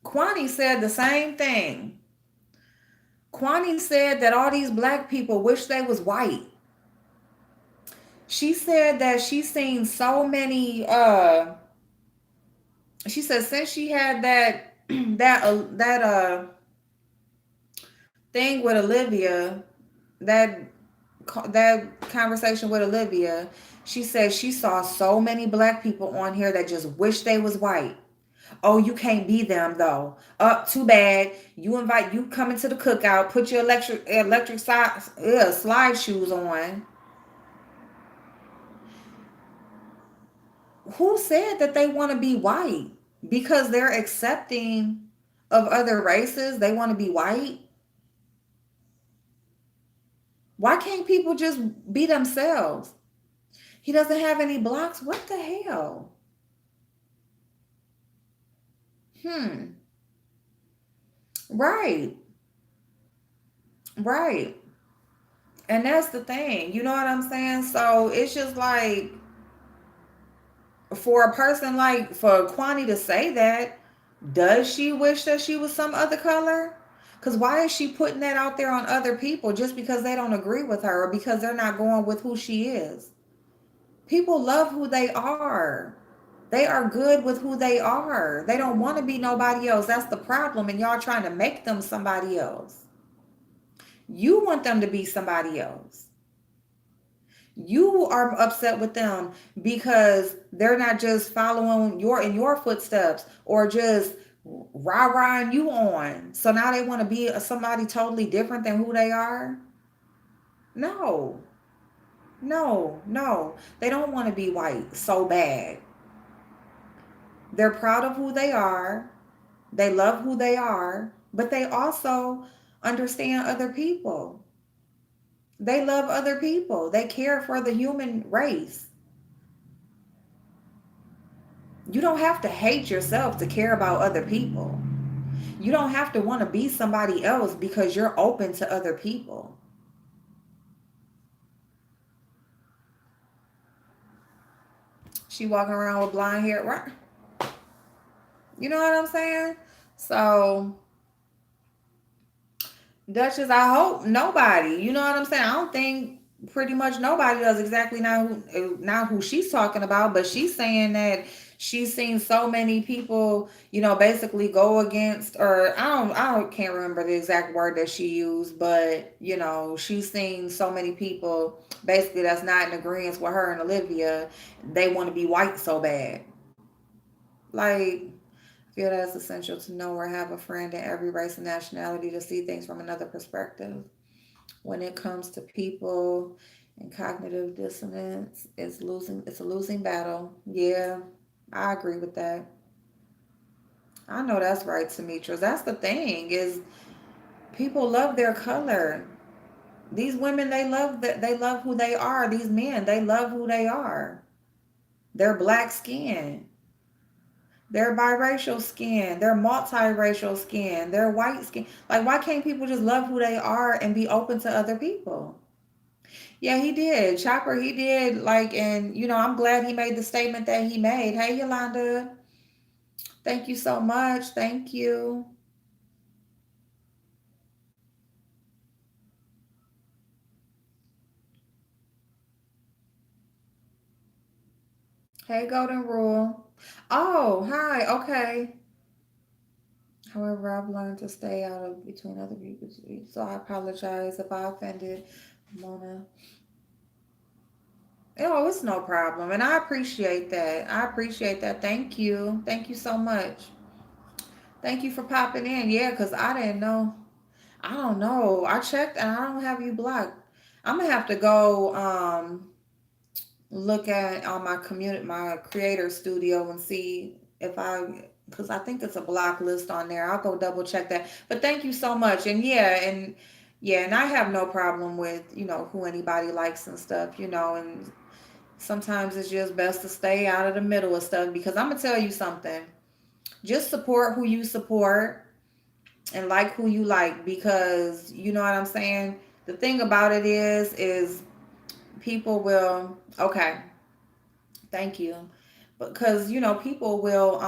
Kwani said the same thing. Kwani said that all these black people wish they was white. She said that she's seen so many. She said since she had that that thing with Olivia, that that conversation with Olivia, she said she saw so many black people on here that just wish they was white. Oh, you can't be them though. Too bad. You come into the cookout, put your electric slide shoes on. Who said that they want to be white? Because they're accepting of other races, they want to be white? Why can't people just be themselves? He doesn't have any blocks. What the hell? Hmm. Right. Right. And that's the thing. You know what I'm saying? So it's just like, for a person like, for Kwani to say that, does she wish that she was some other color? Because why is she putting that out there on other people just because they don't agree with her, or because they're not going with who she is? People love who they are. They are good with who they are. They don't want to be nobody else. That's the problem. And y'all trying to make them somebody else. You want them to be somebody else. You are upset with them because they're not just following your footsteps, or just rah-rahing you on. So now they want to be somebody totally different than who they are. No, no, no. They don't want to be white so bad. They're proud of who they are. They love who they are. but they also understand other people. They love other people. They care for the human race. You don't have to hate yourself to care about other people. You don't have to want to be somebody else because you're open to other people. She walking around with blonde hair, right? You know what I'm saying? So, Duchess, I hope nobody. You know what I'm saying? I don't think pretty much nobody does exactly not who she's talking about, but she's saying that she's seen so many people, basically go against, or I don't can't remember the exact word that she used, but she's seen so many people basically that's not in agreement with her and Olivia. They want to be white so bad. Like, feel that it's essential to know or have a friend in every race and nationality to see things from another perspective. When it comes to people and cognitive dissonance, it's a losing battle. Yeah, I agree with that. I know that's right, Demetrius. That's the thing is people love their color. These women, they love who they are. These men, they love who they are. Their black skin, their biracial skin, their multiracial skin, their white skin. Like, why can't people just love who they are and be open to other people? Yeah, he did. Chopper, he did. Like, and, I'm glad he made the statement that he made. Hey, Yolanda, thank you so much. Thank you. Hey, Golden Rule. Oh, hi. Okay. However, I've learned to stay out of between other people. So I apologize if I offended Mona. Oh, it's no problem. And I appreciate that. I appreciate that. Thank you. Thank you so much. Thank you for popping in. Yeah, because I didn't know. I don't know. I checked and I don't have you blocked. I'm gonna have to go look at on my community my creator studio and see if I because I think it's a block list on there. I'll go double check that. But thank you so much. And yeah, and I have no problem with, who anybody likes and stuff, and sometimes it's just best to stay out of the middle of stuff because I'm gonna tell you something. Just support who you support and like who you like because you know what I'm saying? The thing about it is people will okay, thank you. Because people will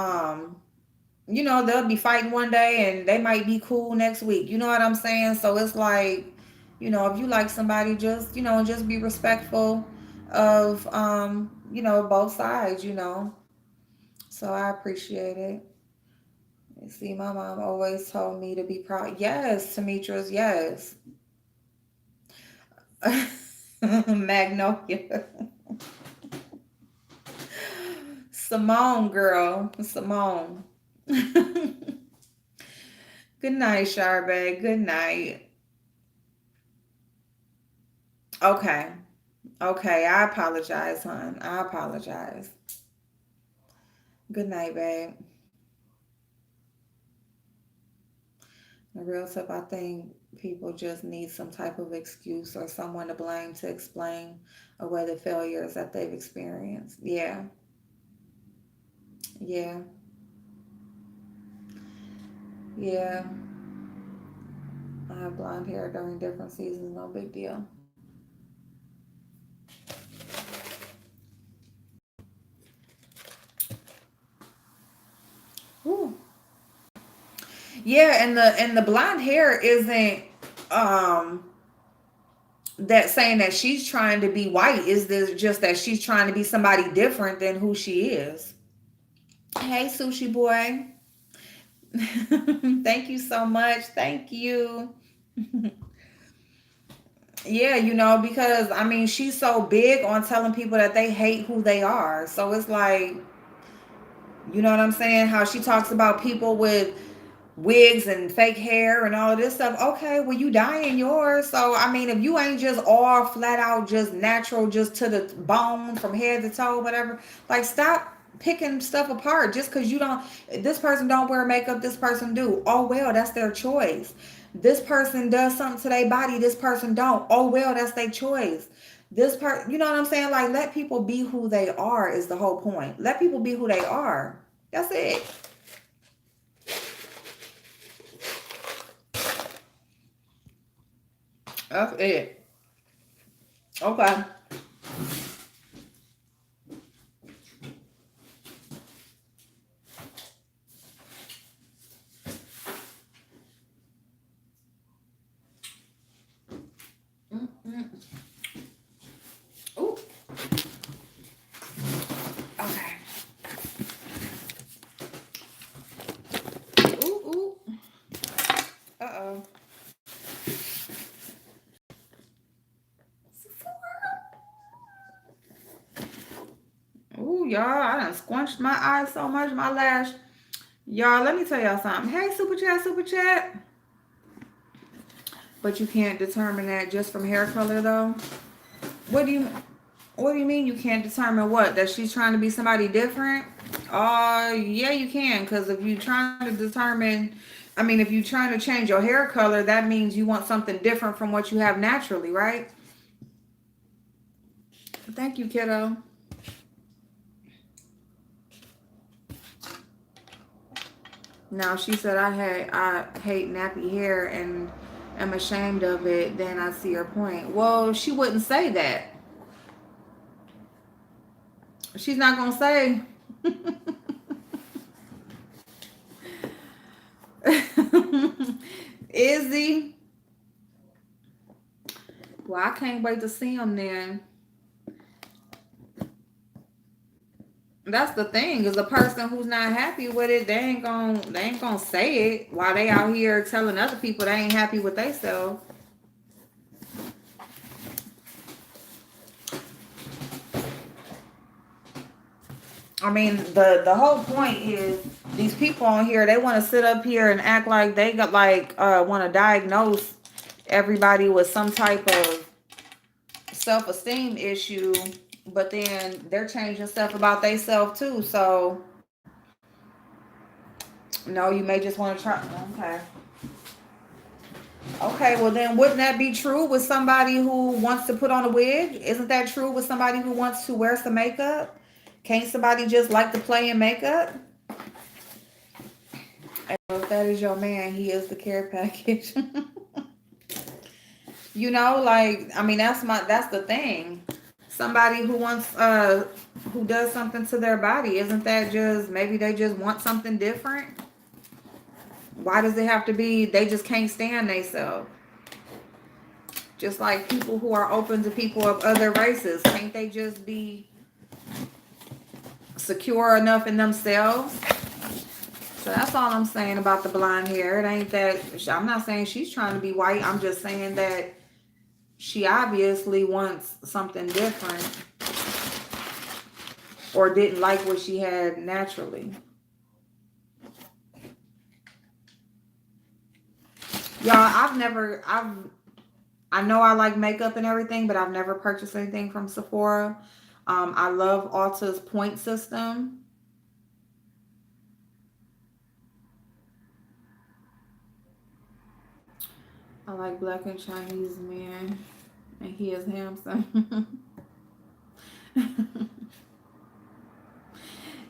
they'll be fighting one day and they might be cool next week. You know what I'm saying? So it's like, if you like somebody, just be respectful of both sides. So I appreciate it. See, my mom always told me to be proud. Yes, Demetrius, yes. Magnolia. Simone, girl. Simone. Good night, Charbe. Good night. Okay. Okay. I apologize, hon. I apologize. Good night, babe. The real tip, I think people just need some type of excuse or someone to blame to explain away the failures that they've experienced. Yeah. Yeah. Yeah. I have blonde hair during different seasons. No big deal. Whew. Yeah, and the blonde hair isn't um that saying that she's trying to be white. Is this just that she's trying to be somebody different than who she is? Hey, sushi boy. Thank you so much. Thank you. Yeah, because I mean, she's so big on telling people that they hate who they are. So it's like, you know what I'm saying? How she talks about people with wigs and fake hair and all of this stuff. Okay, well, you dyeing yours. So, I mean, if you ain't just all flat out, just natural, just to the bone from head to toe, whatever, like, stop. picking stuff apart just because you don't, this person don't wear makeup, this person do. Oh well, that's their choice. This person does something to their body, this person don't. Oh well, that's their choice. This part, you know what I'm saying? Like, let people be who they are is the whole point. Let people be who they are. That's it. That's it. Okay. Mm-mm. Ooh. Okay. Ooh, ooh. Uh-oh. Ooh, y'all, I done squunched my eyes so much, my lash. Y'all, let me tell y'all something. Hey, super chat, super chat. But you can't determine that just from hair color, though. What do you What do you mean you can't determine what? That she's trying to be somebody different? Yeah, you can. Because if you're trying to determine, I mean, if you're trying to change your hair color, that means you want something different from what you have naturally, right? Thank you, kiddo. Now she said I hate nappy hair and am ashamed of it. Then I see her point. Well, she wouldn't say that. She's not gonna say. Izzy. Well, I can't wait to see him then. That's the thing, is a person who's not happy with it, they ain't gonna say it while they out here telling other people they ain't happy with themselves. I mean, the whole point is these people on here, they want to sit up here and act like they got like want to diagnose everybody with some type of self-esteem issue, but then they're changing stuff about themselves too. So no, you may just want to try. Okay. Okay, well then wouldn't that be true with somebody who wants to put on a wig? Isn't that true with somebody who wants to wear some makeup? Can't somebody just like to play in makeup? And if that is your man, he is the care package. Like, I mean, that's the thing. Somebody who wants who does something to their body, isn't that just maybe they just want something different? Why does it have to be they just can't stand themselves? Just like people who are open to people of other races, can't they just be secure enough in themselves? So that's all I'm saying about the blonde hair. It ain't that, I'm not saying she's trying to be white. I'm just saying that she obviously wants something different or didn't like what she had naturally. Y'all, I know I like makeup and everything, but I've never purchased anything from Sephora. I love Ulta's point system. I like black and Chinese men, and he is handsome.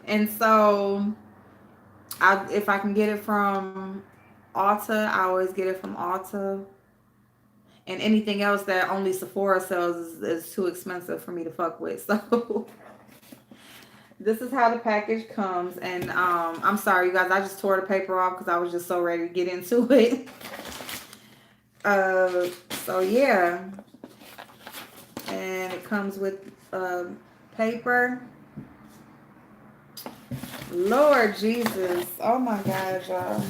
And so, if I can get it from Ulta, I always get it from Ulta. And anything else that only Sephora sells is too expensive for me to fuck with. So this is how the package comes. And I'm sorry, you guys. I just tore the paper off because I was just so ready to get into it. So yeah, and it comes with paper. Lord Jesus, oh my gosh, y'all.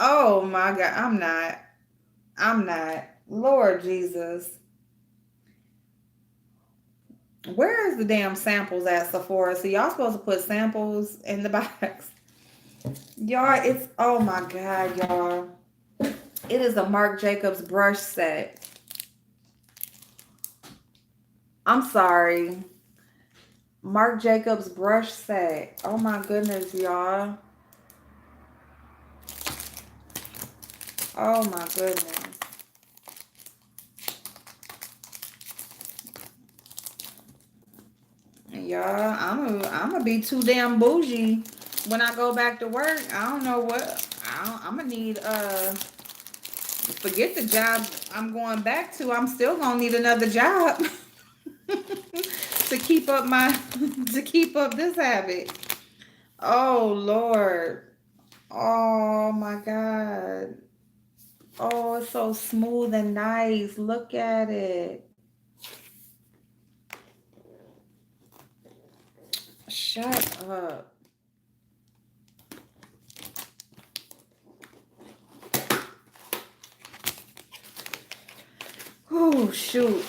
Oh my God, I'm not. Lord Jesus, where is the damn samples at Sephora? So y'all supposed to put samples in the box. Y'all, it's, oh my God, y'all. It is a Marc Jacobs brush set. I'm sorry. Marc Jacobs brush set. Oh my goodness, y'all. Oh my goodness. Y'all, I'm gonna be too damn bougie when I go back to work. I don't know what I'm gonna need. Forget the job I'm going back to. I'm still gonna need another job to keep up my to keep up this habit. Oh Lord. Oh my God. Oh, it's so smooth and nice. Look at it. Shut up. Oh shoot.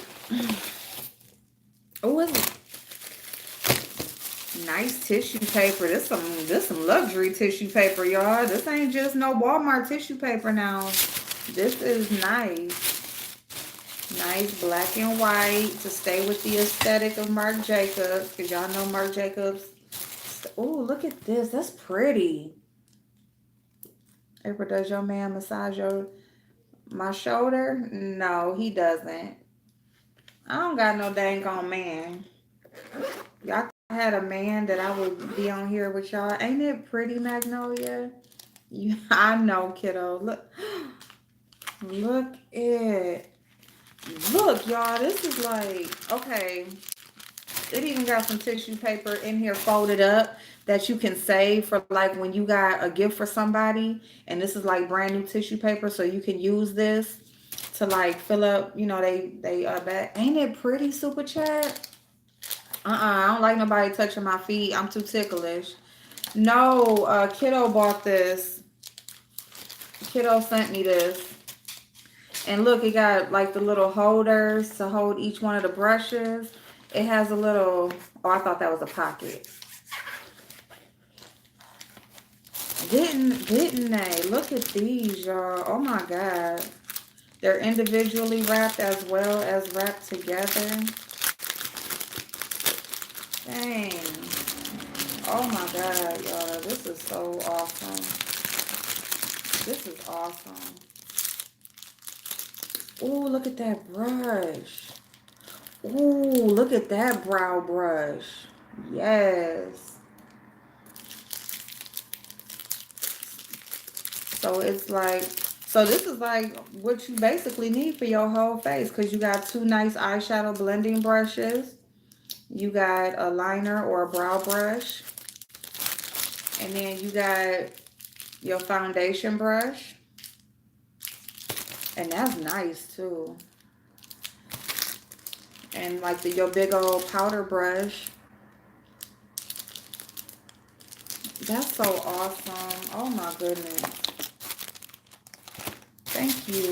Oh, it's nice tissue paper. This some luxury tissue paper, y'all. This ain't just no Walmart tissue paper now. This is nice. Nice black and white to stay with the aesthetic of Marc Jacobs. Because y'all know Marc Jacobs. Oh, look at this. That's pretty. April, does your man massage my shoulder? No, he doesn't. I don't got no dang on man. Y'all had a man that I would be on here with y'all. Ain't it pretty, Magnolia? You, I know, kiddo. Look it. Look, y'all. This is like, okay. It even got some tissue paper in here folded up that you can save for like when you got a gift for somebody. And this is like brand new tissue paper, so you can use this to like fill up. You know, they back. Ain't it pretty, Super Chat? I don't like nobody touching my feet. I'm too ticklish. No, kiddo bought this. Kiddo sent me this. And look, it got like the little holders to hold each one of the brushes. It has a little, oh, I thought that was a pocket. Didn't they? Look at these, y'all. Oh my God. They're individually wrapped as well as wrapped together. Dang. Oh my God, y'all. This is so awesome. This is awesome. Ooh, look at that brush. Ooh, look at that brow brush. Yes. So it's like, so this is like what you basically need for your whole face, because you got two nice eyeshadow blending brushes. You got a liner or a brow brush. And then you got your foundation brush. And that's nice too. And like your big old powder brush. That's so awesome. Oh my goodness. Thank you.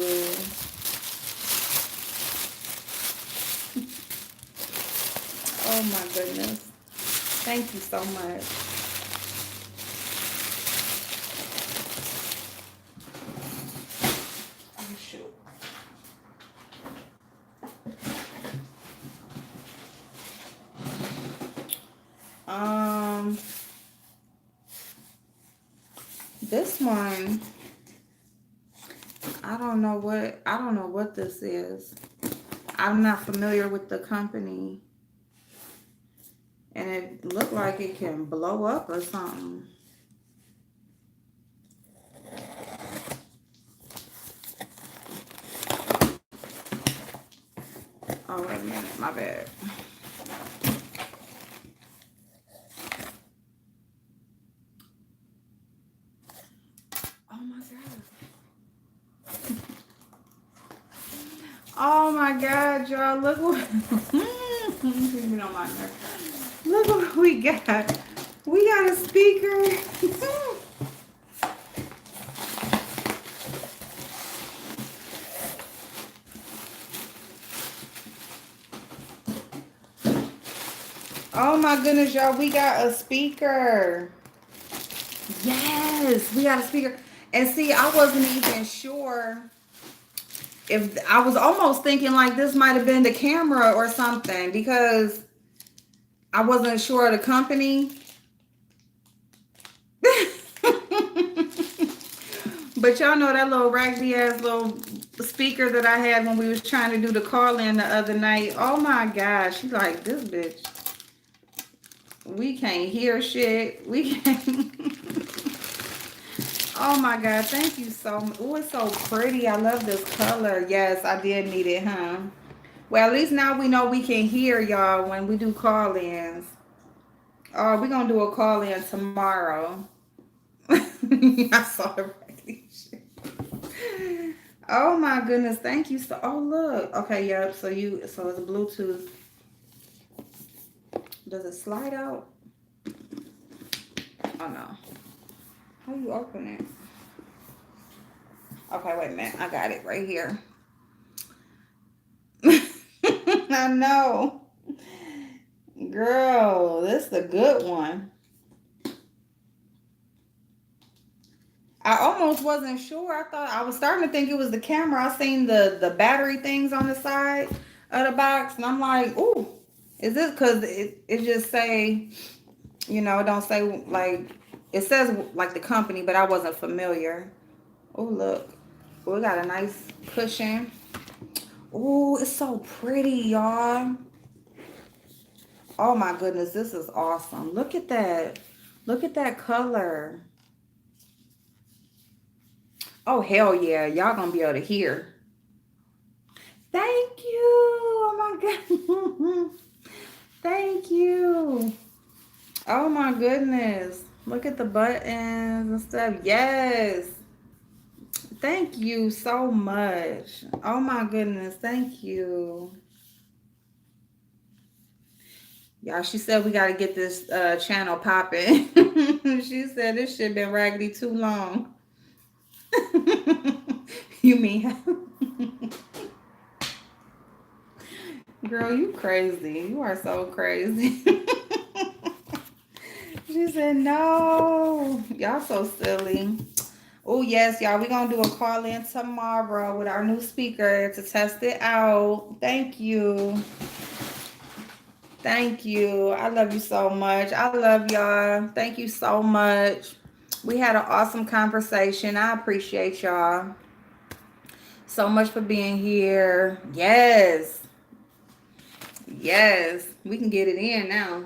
Oh my goodness. Thank you so much. Oh shoot. This one, I don't know what this is. I'm not familiar with the company. And it looked like it can blow up or something. Oh, wait a minute. My bad. Oh, my God. Oh, my God, y'all. Look what... Look what we got. We got a speaker. Oh my goodness, y'all, we got a speaker. Yes, we got a speaker. And see, I wasn't even sure if I was almost thinking like this might have been the camera or something because I wasn't sure of the company. But y'all know that little raggedy ass little speaker that I had when we was trying to do the call in the other night. Oh my gosh, she's like, this bitch. We can't hear shit. We can't. Oh my god, thank you so much. Oh, it's so pretty. I love this color. Yes, I did need it, huh? Well, at least now we know we can hear y'all when we do call-ins. Oh, we're gonna do a call-in tomorrow. I saw the raggedy shit. Oh my goodness, thank you so. Oh look, okay, yep. So it's a Bluetooth. Does it slide out? Oh no. How you open it? Okay, wait a minute. I got it right here. I know, girl. This is a good one. I almost wasn't sure. I thought I was starting to think it was the camera. I seen the battery things on the side of the box, and I'm like, "Ooh, is this?" Because it just say, it don't say like it says like the company, but I wasn't familiar. Oh look, we got a nice cushion. Oh, it's so pretty, y'all. Oh my goodness, this is awesome. Look at that. Look at that color. Oh hell yeah, y'all gonna be able to hear. Thank you. Oh my god. Thank you. Oh my goodness. Look at the buttons and stuff. Yes. Thank you so much. Oh my goodness. Thank you. Y'all, she said we got to get this channel popping. She said this shit been raggedy too long. You mean? Girl, you crazy. You are so crazy. She said no. Y'all so silly. Oh, yes, y'all. We're going to do a call in tomorrow with our new speaker to test it out. Thank you. Thank you. I love you so much. I love y'all. Thank you so much. We had an awesome conversation. I appreciate y'all so much for being here. Yes. Yes. We can get it in now.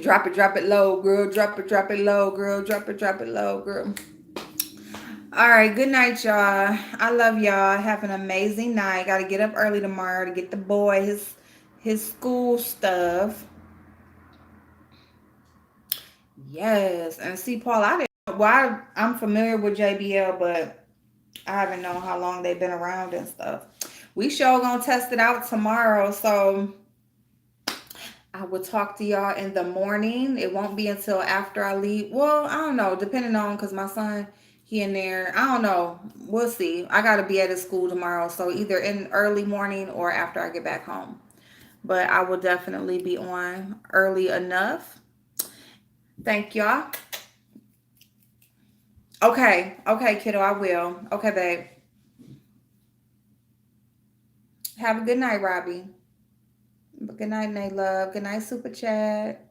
Drop it low, girl. Drop it low, girl. Drop it low, girl. All right, good night, y'all. I love y'all. Have an amazing night. Got to get up early tomorrow to get the boy his school stuff. Yes, and see, Paul, I didn't. Well, I'm familiar with JBL, but I haven't known how long they've been around and stuff. We sure gonna test it out tomorrow, so I will talk to y'all in the morning. It won't be until after I leave. Well, I don't know, depending on because my son, he in there. I don't know. We'll see. I gotta be at his school tomorrow, so either in early morning or after I get back home. But I will definitely be on early enough. Thank y'all. Okay, kiddo, I will. Okay, babe. Have a good night, Robbie. Good night, Nate Love. Good night, Super Chat.